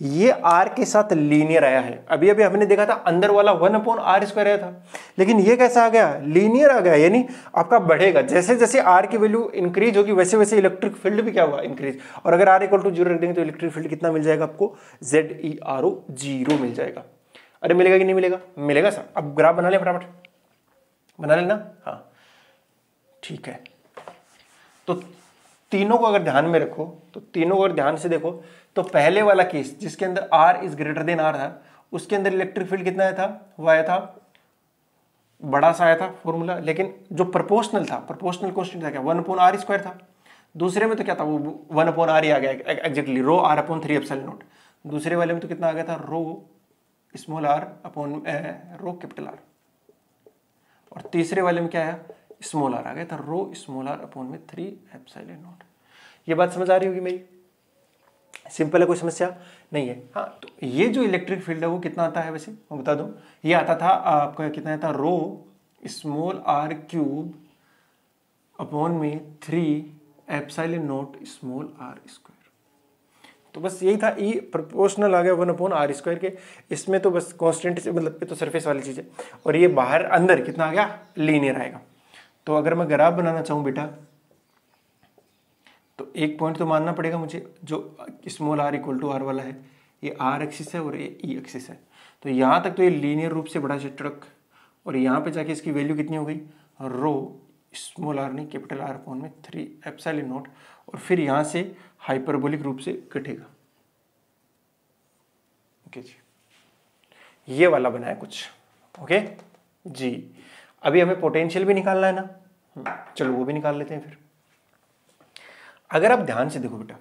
ये R के साथ लीनियर आया है। अभी अभी हमने देखा था अंदर वाला 1 अपॉन R स्क्वायर आया था, लेकिन ये कैसा आ गया, लीनियर आ गया, यानी आपका बढ़ेगा जैसे जैसे R की वैल्यू इंक्रीज होगी वैसे वैसे इलेक्ट्रिक फील्ड भी क्या होगा, इंक्रीज। और अगर R इक्वल टू 0 रख देंगे तो इलेक्ट्रिक फील्ड कितना मिल जाएगा आपको, ZeRO 0 मिल जाएगा। अरे मिलेगा कि नहीं मिलेगा, मिलेगा सर। अब ग्राफ बना ले, फटाफट बना लेना। हाँ ठीक है, तो तीनों को अगर ध्यान में रखो, तो तीनों को अगर ध्यान से देखो, तो पहले वाला केस जिसके अंदर R is greater than R था, उसके अंदर इलेक्ट्रिक फील्ड कितना आया था, वो आया था बड़ा सा आया था फॉर्मूला, लेकिन जो प्रोपोर्शनल था, प्रोपोर्शनल कांस्टेंट था क्या, 1 अपॉन R स्क्वायर था। दूसरे में तो क्या था, वो 1 अपॉन R ही आ गया exactly, rho R upon 3 epsilon naught. दूसरे वाले में तो कितना आ गया था, rho small r upon rho capital R। और तीसरे वाले में क्या आया, स्मॉल r आ गया था, रो स्मॉल r अपॉन में 3 एप्सिलॉन नॉट। ये बात समझ आ रही होगी मेरी, सिंपल है, कोई समस्या नहीं है। हाँ, तो ये जो इलेक्ट्रिक फील्ड है वो कितना आता है वैसे मैं बता दूं, ये आता था आपका कितना आता, रो स्मॉल r क्यूब अपॉन में 3 epsilon not small r square. तो बस यही था, ई प्रोपोर्शनल आ गया 1 अपॉन R स्क्वायर के, इसमें तो बस कांस्टेंट से मतलब तो सरफेस वाली चीज़ है, और ये बाहर अंदर कितना आ गया, लीनियर आएगा। तो अगर मैं ग्राफ बनाना चाहूँ बेटा, तो एक पॉइंट तो मानना पड़ेगा मुझे, जो small r equal to R वाला है, ये R एक्सिस है और ये E एक्सिस है। तो यहाँ तक तो ये लीनियर रूप से बढ़ा चटक, और यहाँ पे जाके इसकी वैल्यू कितनी हो गई, रो स्मॉल r नहीं कैपिटल R अपॉन में 3 एप्सिलॉन नॉट, और फिर यहाँ से हाइपरबोलिक रूप से कटेगा। ओके जी, ये वाला बना है कुछ। ओके जी, अभी हमें पोटेंशियल भी निकालना है ना, चलो वो भी निकाल लेते हैं फिर। अगर आप ध्यान से देखो बेटा,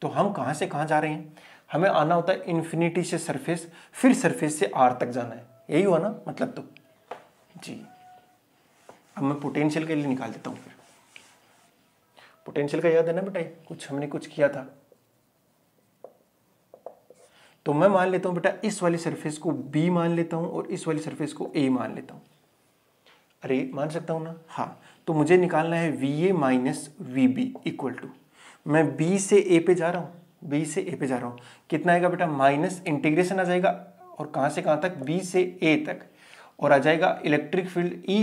तो हम कहाँ से कहाँ जा रहे हैं, हमें आना होता है इन्फिनिटी से सरफेस, फिर सरफेस से R तक जाना है, यही हुआ ना मतलब। तो जी अब मैं पोटेंशियल के लिए निकाल देता हूँ। फिर पोटेंशियल का याद है ना बेटा, कुछ हमने कुछ किया था। तो मैं मान लेता हूं बेटा इस वाली सरफेस को B मान लेता हूं और इस वाली सरफेस को A मान लेता हूं। अरे मान सकता हूं ना, हाँ। तो मुझे निकालना है VA minus VB equal to, मैं B से A पे जा रहा हूं, B से A पे जा रहा हूं, कितना आएगा बेटा, माइनस इंटीग्रेशन आ जाएगा, और कहां से कहां तक, B से A तक, और आ जाएगा electric field E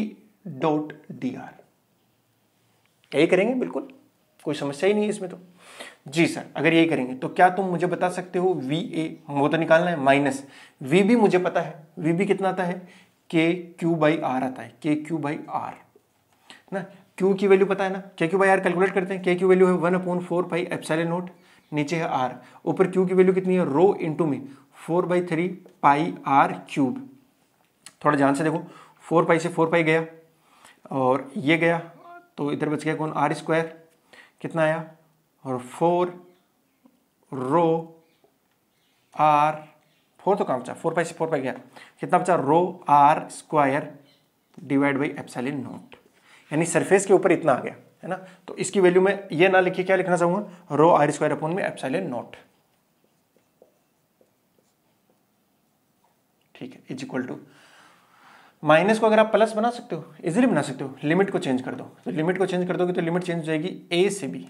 dot dr। यही करेंगे, बिल्कुल कोई समस्या ही नहीं है इसमें तो। जी सर, अगर यही करेंगे तो क्या तुम मुझे बता सकते हो VA, वो तो निकालना है, माइनस VB मुझे पता है, VB कितना आता है, KQ/R आता है, KQ/R ना, Q की वैल्यू पता है ना, KQ/R कैलकुलेट करते हैं, K की वैल्यू है 1/4 पाई एप्सिलॉन नॉट, नीचे है R, ऊपर Q की वैल्यू कितनी है, रो इंटू में 4/3 पाई R क्यूब। थोड़ा ध्यान से देखो, 4 पाई से 4 पाई गया और ये गया, तो इधर बच गया कौन, R स्क्वायर, कितना आया, और 4 रो R, 4 तो कहाँ बचा, 4 पाई से 4 पाई गया, कितना बचा, रो R square divide by epsilon not, यानी सरफेस के ऊपर इतना आ गया है ना। तो इसकी वैल्यू में ये ना लिखिए, क्या लिखना चाहूंगा, रो R स्क्वायर अपॉन में एप्सिलॉन नॉट। ठीक है, इज इक्वल टू, माइनस को अगर आप प्लस बना सकते हो, इजीली बना सकते हो, लिमिट को चेंज कर दो, तो लिमिट को चेंज कर दोगे तो लिमिट चेंज हो जाएगी A से B,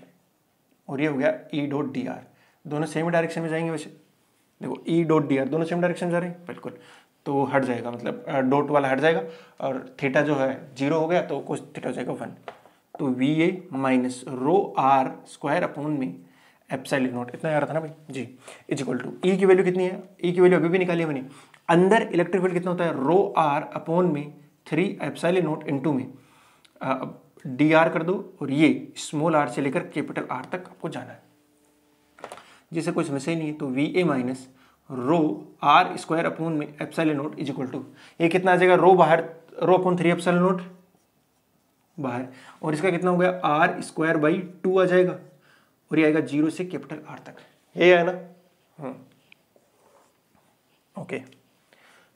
और ये हो गया E डॉट dr। दोनों सेम डायरेक्शन में जाएंगे वैसे, देखो E डॉट dr दोनों सेम डायरेक्शन में जा रहे हैं, बिल्कुल, तो हट जाएगा, मतलब डॉट वाला हट जाएगा, और थीटा जो है 0 हो गया, तो कोस थीटा हो जाएगा 1। तो VA minus rho R square upon में एप्सिलॉन नॉट, इतना आ रहा था ना भाई जी, इज इक्वल टू, E की वैल्यू कितनी है, E की वैल्यू अभी भी निकाली है मैंने, अंदर इलेक्ट्रिक फील्ड कितना होता है, रो R अपॉन में 3 एप्सिलॉन नॉट इंटू में dr कर दो, और ये स्मॉल r से लेकर कैपिटल R तक आपको जाना है, जिसे कोई समस्या ही नहीं है। तो VA minus rho R square upon में epsilon naught is equal to, ये कितना आ जाएगा, रो बाहर, रो अपॉन 3 एप्सिलॉन नॉट बाहर, और इसका कितना हो गया, R स्क्वायर बाई 2 आ जाएगा, और ये आएगा 0 से कैपिटल R तक, ये है ना। ओके,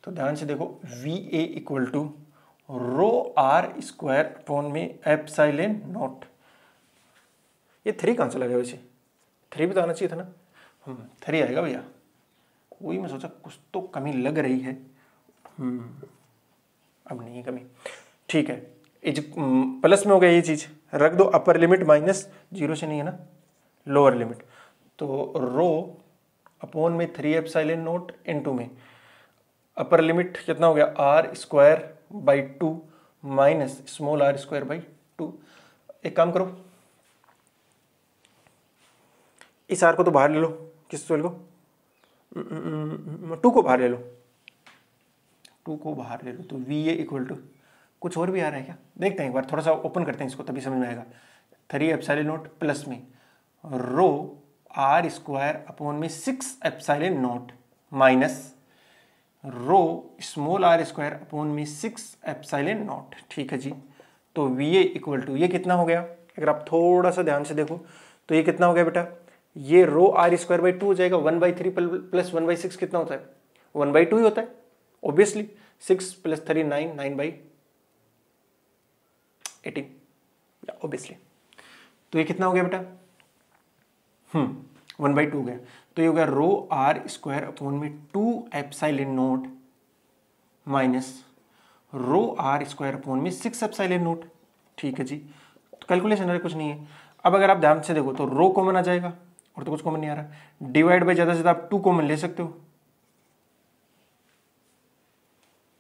तो ध्यान से देखो, VA equal to rho R square upon में एप्सिलॉन नॉट, ये 3 कहाँ चला गया वैसे, 3 भी तो आना चाहिए था ना, 3 आएगा भैया, वही मैं सोचा कुछ तो कमी लग रही है। अब नहीं है कमी, ठीक है। प्लस में हो गया ये चीज, रख दो अपर लिमिट माइनस 0 से नहीं है ना, लोअर लिमिट, तो रो अपॉन में 3 एप्सिलॉन नॉट इनटू में अपर लिमिट कितना हो गया r square by 2 minus small r square by 2। एक काम करो, इस आर को तो बाहर ले लो, किस को ले लो, 2 को बाहर ले लो, 2 को बाहर ले लो, तो वी ए इक्वल टू कुछ और भी आ रहा है क्या, देखते हैं एक बार, थोड़ा सा ओपन करते हैं इसको तभी समझ में आएगा। 3 एप्सिलॉन नॉट प्लस में रो आर स्क्वायर अपॉन में 6 epsilon naught minus rho small r square upon में 6 एप्सिलॉन नॉट, ठीक है जी। तो वी ए इक्वल टू ये कितना हो गया, अगर आप थोड़ा सा ध्यान से देखो तो ये कितना हो गया बेटा, ये रो आर स्क्वायर बाई 2 हो जाएगा, 1/3 प्लस 1/6 कितना होता है, 1/2 ही होता है ऑब्वियसली, 6 प्लस 3 9, 9/18 ऑब्वियसली। तो ये कितना हो गया बेटा, 1/2 हो गया, तो ये हो गया रो आर स्क्वायर अपॉन में 2 epsilon naught minus rho r square upon में 6 एप्सिलॉन नॉट, ठीक है जी। तो कैलकुलेशन है, कुछ नहीं है। अब अगर आप ध्यान से देखो तो रो कॉमन आ जाएगा, और तो कुछ कॉमन नहीं आ रहा, डिवाइड बाई ज्यादा से ज्यादा आप 2 कॉमन ले सकते हो,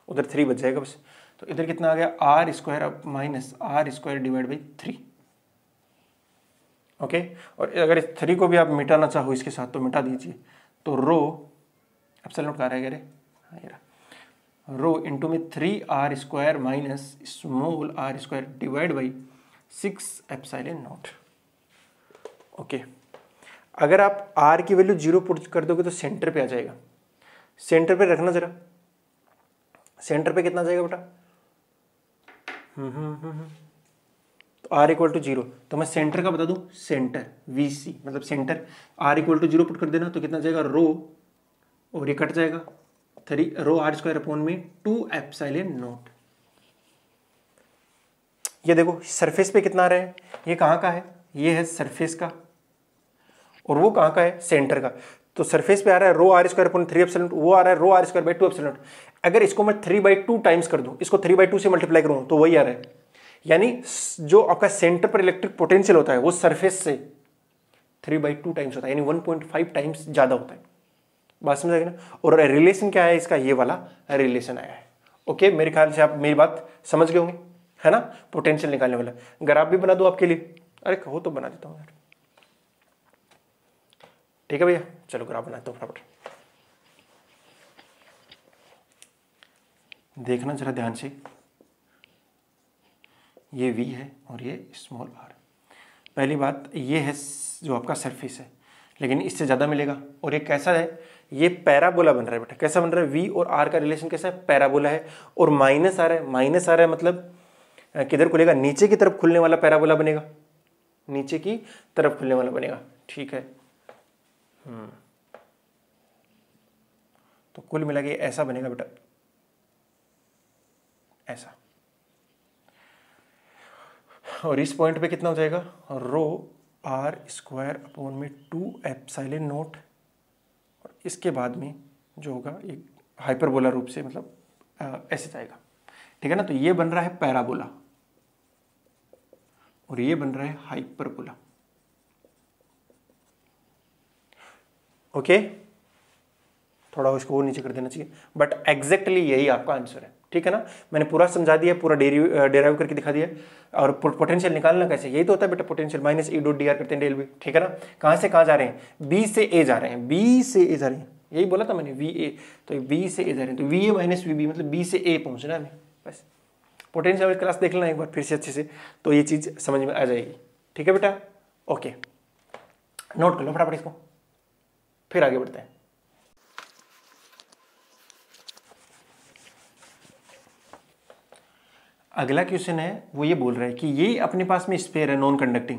उधर 3 बच जाएगा बस। तो इधर कितना आ गया r square minus r square divide by 3, okay. और अगर इस 3 को भी आप मिटाना चाहो इसके साथ तो मिटा दीजिए, तो रो एप्सिलॉन नॉट कहाँ रहेगा रे, हाँ ये रहा, रो इंटू में 3 r square minus small r square divide by 6 epsilon naught, okay. अगर आप r की वैल्यू 0 पुट कर दोगे तो सेंटर पे आ जाएगा, सेंटर पे रखना जरा, सेंटर पे कितना जाएगा बेटा, तो r इक्वल टू 0, तो मैं सेंटर का बता दूं, सेंटर VC मतलब centre, r equal to 0 put कर देना तो कितना जाएगा रो, और ये कट जाएगा 3 रो आर स्क्वायर अपॉन में 2 एप्सिलॉन नॉट। ये देखो सरफेस पे कितना आ रहा है, ये कहाँ का है, ये है सरफेस का, और वो कहाँ का है, सेंटर का। तो सरफेस पे आ रहा है रो आर स्क्वायर अपॉन 3 एप्सिलॉन, वो आ रहा है रो आर स्क्वायर बाई 2 एप्सिलॉन। अगर इसको मैं 3/2 टाइम्स कर दूं, इसको 3/2 से मल्टीप्लाई करूं तो वही आ रहा है, यानी जो आपका सेंटर पर इलेक्ट्रिक पोटेंशियल होता है वो सरफेस से 3/2 टाइम्स होता है, यानी 1.5 टाइम्स ज्यादा होता है। बात समझ आएगी ना। और रिलेशन क्या है इसका, ये वाला रिलेशन आया है, ओके। मेरे ख्याल से आप मेरी बात समझ गए होंगे, है ना। पोटेंशियल निकालने वाला ग्राफ भी बना दो आपके लिए, अरे कहो तो बना देता हूँ यार, ठीक है भैया, चलो ग्राफ बनाता हूँ फटाफट। देखना जरा ध्यान से, ये V है और ये स्मॉल r। पहली बात ये है जो आपका सरफेस है, लेकिन इससे ज़्यादा मिलेगा। और ये कैसा है, ये पैराबोला बन रहा है बेटा। कैसा बन रहा है, V और R का रिलेशन कैसा है, पैराबोला है। और माइनस आ रहा है, माइनस आ रहा है मतलब किधर खुलेगा, नीचे की तरफ खुलने वाला पैराबोला बनेगा, नीचे की तरफ खुलने वाला बनेगा, ठीक है। तो कुल मिला के ऐसा बनेगा बेटा, ऐसा। और इस पॉइंट पे कितना हो जाएगा, रो आर स्क्वायर अपॉन में 2 एप्सिलॉन नॉट, और इसके बाद में जो होगा एक हाइपरबोला रूप से, मतलब ऐसे जाएगा, ठीक है ना। तो ये बन रहा है पैराबोला और ये बन रहा है हाइपरबोला, ओके। थोड़ा उसको नीचे कर देना चाहिए, बट एग्जैक्टली यही आपका आंसर है, ठीक है ना। मैंने पूरा समझा दिया, पूरा डेराइव करके दिखा दिया। और पोटेंशियल निकालना कैसे, यही तो होता है बेटा potential, minus E dot D R करते हैं डेल वी, ठीक है ना। कहाँ से कहाँ जा रहे हैं, बी से ए जा रहे हैं, बी से ए जा रहे हैं, यही बोला था मैंने, वी ए, तो बी से ए जा रहे हैं, तो V A minus V B मतलब बी से ए पहुंचना है, बस। पोटेंशियल क्लास देख लेना एक बार फिर से अच्छे से, तो ये चीज़ समझ में आ जाएगी, ठीक है बेटा, ओके। नोट कर लो फटाफट इसको, फिर आगे बढ़ते हैं। अगला क्वेश्चन है वो ये बोल रहा है कि ये अपने पास में स्फीयर है नॉन कंडक्टिंग,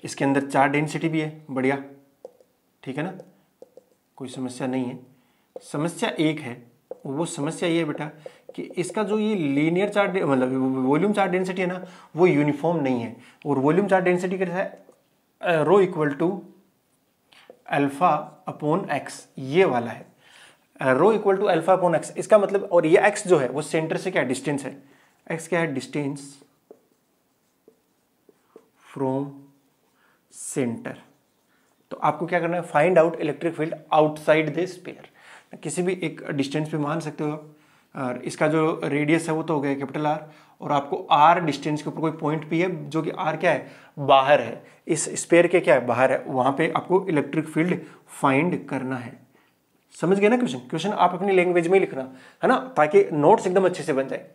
इसके अंदर चार्ज डेंसिटी भी है, बढ़िया, ठीक है ना, कोई समस्या नहीं है। समस्या एक है, वो समस्या ये है बेटा कि इसका जो ये लीनियर चार्ज मतलब वॉल्यूम चार्ज डेंसिटी है ना, वो यूनिफॉर्म नहीं है। और वॉल्यूम चार्ज डेंसिटी कैसा है, rho equal to alpha upon X, ये वाला है। Rho equal to alpha upon X, इसका मतलब, और ये एक्स जो है वो सेंटर से क्या डिस्टेंस है, एक्स क्या है, डिस्टेंस फ्रॉम सेंटर। तो आपको क्या करना है, find out electric field outside this sphere. किसी भी एक डिस्टेंस पे मान सकते हो आप, और इसका जो रेडियस है वो तो हो गया कैपिटल आर, और आपको आर डिस्टेंस के ऊपर कोई पॉइंट पी है जो कि आर क्या है, बाहर है, इस स्फीयर के क्या है, बाहर है, वहां पे आपको इलेक्ट्रिक फील्ड फाइंड करना है। समझ गए ना क्वेश्चन? क्वेश्चन आप अपनी लैंग्वेज में ही लिखना है ना, ताकि नोट्स एकदम अच्छे से बन जाए।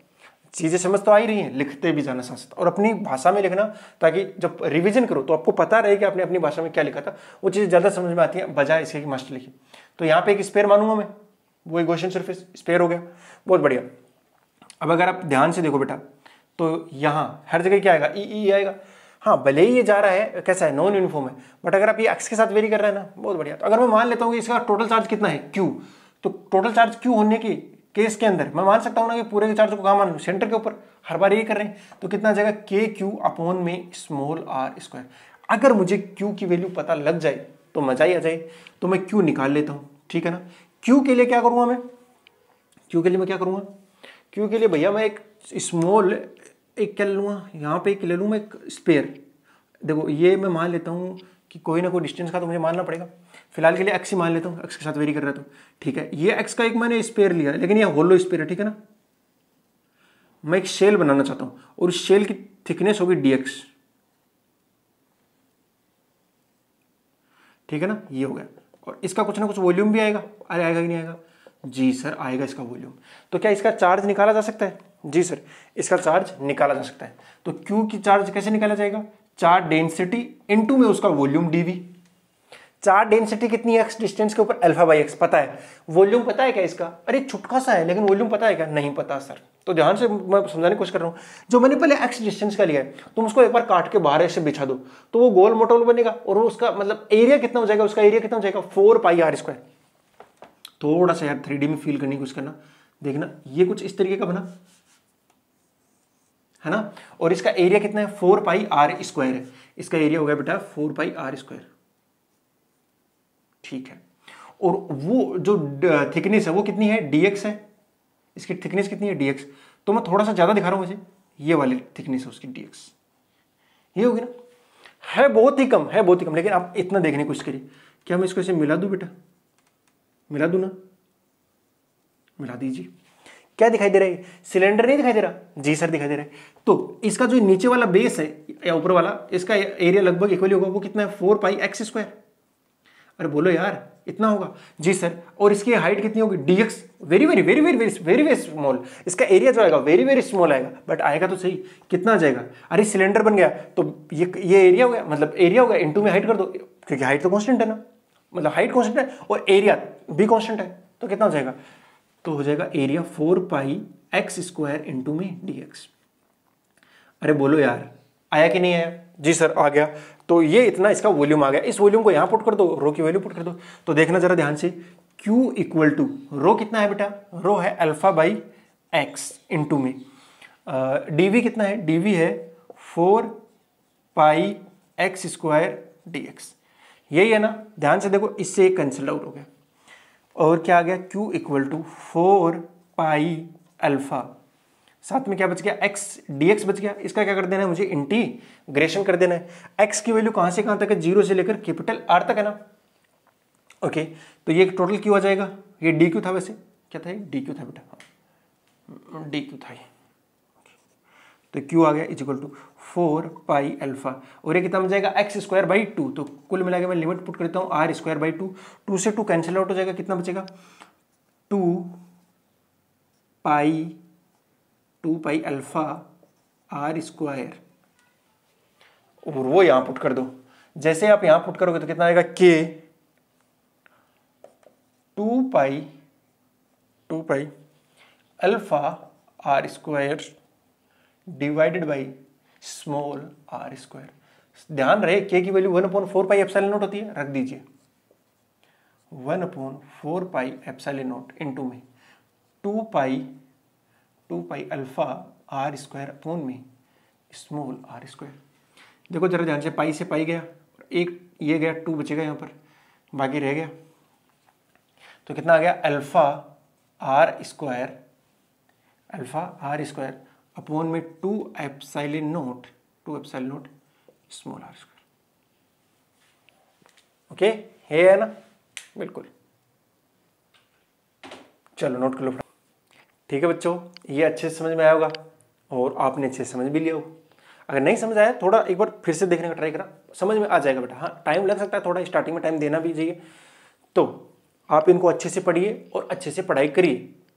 चीजें समझ तो आ ही रही हैं, लिखते भी जाना साथ साथ, और अपनी भाषा में लिखना, ताकि जब रिवीजन करो तो आपको पता रहे कि आपने अपनी भाषा में क्या लिखा था, वो चीजें ज्यादा समझ में आती हैं बजाय इसके कि मास्टर लिखी। तो यहाँ पे एक स्पेयर मानूंगा मैं, वो गॉसियन सरफेस स्पेयर हो गया, बहुत बढ़िया। अब अगर आप ध्यान से देखो बेटा, तो यहाँ हर जगह क्या आएगा, ई आएगा। हाँ, भले ही ये जा रहा है कैसा है, नॉन यूनिफॉर्म है, बट अगर आप ये एक्स के साथ वेरी कर रहे हैं ना, बहुत बढ़िया। तो अगर मैं मान लेता हूँ कि इसका टोटल चार्ज कितना है, क्यू, तो टोटल चार्ज क्यू होने की केस के अंदर मैं मान सकता हूँ ना कि पूरे के चार्ज को कहाँ मान लूँ, सेंटर के ऊपर, हर बार ये कर रहे हैं, तो कितना आ जाएगा, के क्यू अपॉन में स्मॉल आर स्क्वायर। अगर मुझे क्यू की वैल्यू पता लग जाए तो मजा ही आ जाए, तो मैं क्यू निकाल लेता हूँ, ठीक है ना। क्यू के लिए क्या करूँगा मैं, क्यू के लिए मैं क्या करूँगा, क्यू के लिए भैया मैं एक स्मॉल एक क्या ले लूँगा, यहाँ पे एक ले लूँ मैं एक स्पेयर। देखो ये मैं मान लेता हूँ कि कोई ना कोई डिस्टेंस का तो मुझे मानना पड़ेगा, फिलहाल के लिए एक्स ही मान लेता हूँ, एक्स के साथ वेरी कर रहा था, ठीक है। ये एक्स का एक मैंने स्पेयर लिया, लेकिन ये होलो स्पेयर है, ठीक है ना। मैं एक शेल बनाना चाहता हूँ, और उस शेल की थिकनेस होगी डीएक्स, ठीक है ना, ये हो गया। और इसका कुछ ना कुछ वॉल्यूम भी आएगा, अरे आएगा कि नहीं आएगा, जी सर आएगा इसका वॉल्यूम। तो क्या इसका चार्ज निकाला जा सकता है, जी सर इसका चार्ज निकाला जा सकता है। तो क्यू की चार्ज कैसे निकाला जाएगा, चार्ज डेंसिटी इनटू में उसका वॉल्यूम डीवी। चार्ज डेंसिटी कितनी है, एक्स डिस्टेंस के ऊपर, अल्फा बाई एक्स पता है, वॉल्यूम पता है क्या इसका, अरे छुटका सा है लेकिन वॉल्यूम पता है क्या, नहीं पता सर। तो ध्यान से मैं समझाने की कोशिश कर रहा हूँ, जो मैंने पहले एक्स डिस्टेंस का लिया है, तुम उसको एक बार काट के बाहर ऐसे बिछा दो तो वो गोल मोटोल बनेगा, और वो उसका मतलब एरिया कितना हो जाएगा, उसका एरिया कितना हो जाएगा, 4 पाई आर स्क्वायर। थोड़ा सा यार 3D में फील करने की कोशिश करना, देखना ये कुछ इस तरीके का बना है ना, और इसका एरिया कितना है, 4 पाई आर स्क्वायर है, इसका एरिया हो गया बेटा 4 पाई आर स्क्वायर, ठीक है। और वो जो थिकनेस है वो कितनी है, डीएक्स है, इसकी थिकनेस कितनी है, डीएक्स। तो मैं थोड़ा सा ज्यादा दिखा रहा हूं मुझे, ये वाली थिकनेस है उसकी डीएक्स, ये होगी ना, है बहुत ही कम, है बहुत ही कम, लेकिन आप इतना देखने की कोशिश करिए। क्या मैं इसको ऐसे मिला दूं बेटा, मिला दूं ना, मिला दीजिए। क्या दिखाई दे रहा है, सिलेंडर नहीं दिखाई दे रहा, जी सर दिखाई दे रहा है। तो इसका जो नीचे वाला बेस है या ऊपर वाला, इसका एरिया लगभग इक्वली होगा, वो कितना है, 4 पाई एक्स स्क्वायर। अरे बोलो यार इतना होगा, जी सर। और इसकी हाइट कितनी होगी, dx, very very very very very very very small. इसका एरिया जो आएगा वेरी वेरी स्मॉल आएगा, बट आएगा तो सही, कितना आ जाएगा, अरे सिलेंडर बन गया तो ये एरिया हो गया, मतलब एरिया हो गया, इनटू में हाइट कर दो, क्योंकि हाइट तो कांस्टेंट है ना, मतलब हाइट कांस्टेंट है और एरिया भी कांस्टेंट है, तो कितना हो जाएगा, तो हो जाएगा एरिया 4 पाई एक्स स्क्वायर इंटू में डीएक्स। अरे बोलो यार आया कि नहीं आया, जी सर आ गया। तो ये इतना इसका वॉल्यूम आ गया, इस वॉल्यूम को यहां पुट कर दो, रो की वैल्यू पुट कर दो। तो देखना जरा ध्यान से, Q इक्वल टू रो कितना है बेटा, रो है अल्फा बाई एक्स इंटू में डीवी कितना है, डीवी है 4 पाई एक्स स्क्वायर डीएक्स, यही है ना। ध्यान से देखो, इससे एक कैंसिल आउट हो गया, और क्या आ गया, Q equal to 4 pi alpha, साथ में क्या बच गया, x dx बच गया। इसका क्या कर देना है, मुझे इंटीग्रेशन कर देना है। x की वैल्यू कहां से कहां तक है, 0 से लेकर कैपिटल R तक है ना, ओके। तो ये टोटल क्यू आ जाएगा, ये डी क्यू था, वैसे क्या था, डी क्यू था बेटा, डी क्यू था ये। तो क्यू आ गया is equal to 4 pi alpha, और ये कितना बन जाएगा, एक्स स्क्वायर बाई 2। तो कुल मिला के मैं लिमिट पुट करता हूँ, आर स्क्वायर बाई 2, 2 से 2 कैंसिल आउट हो जाएगा, कितना बचेगा, 2 पाई अल्फा आर स्क्वायर, और वो यहां पुट कर दो। जैसे आप यहां पुट करोगे तो कितना आएगा, k 2 pi alpha r square divided by small r square. ध्यान रहे के की वैल्यू 1/4 पाई एप्सिलॉन नॉट होती है, रख दीजिए 1/4 पाई एप्सिलॉन नॉट इंटू में 2 pi alpha r square upon में स्मॉल आर स्क्वायर। देखो जरा ध्यान से, पाई से पाई गया, एक ये गया, 2 बचेगा यहाँ पर, बाकी रह गया। तो कितना आ गया अल्फा आर स्क्वायर अपॉन में 2 epsilon naught small r square. Okay, है ना, बिल्कुल। चलो नोट कर लो। ठीक है बच्चों, ये अच्छे से समझ में आया होगा और आपने अच्छे से समझ भी लिया होगा। अगर नहीं समझ आया थोड़ा एक बार फिर से देखने का ट्राई करा, समझ में आ जाएगा बेटा। हाँ, टाइम लग सकता है थोड़ा, स्टार्टिंग में टाइम देना भी चाहिए। तो आप इनको अच्छे से पढ़िए और अच्छे से पढ़ाई करिए,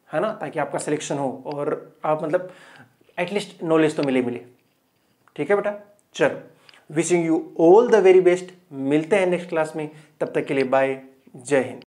है ना, ताकि आपका सिलेक्शन हो और आप मतलब एटलीस्ट नॉलेज तो मिले। ठीक है बेटा, चलो, wishing you all the very best. मिलते हैं नेक्स्ट क्लास में, तब तक के लिए बाय, जय हिंद।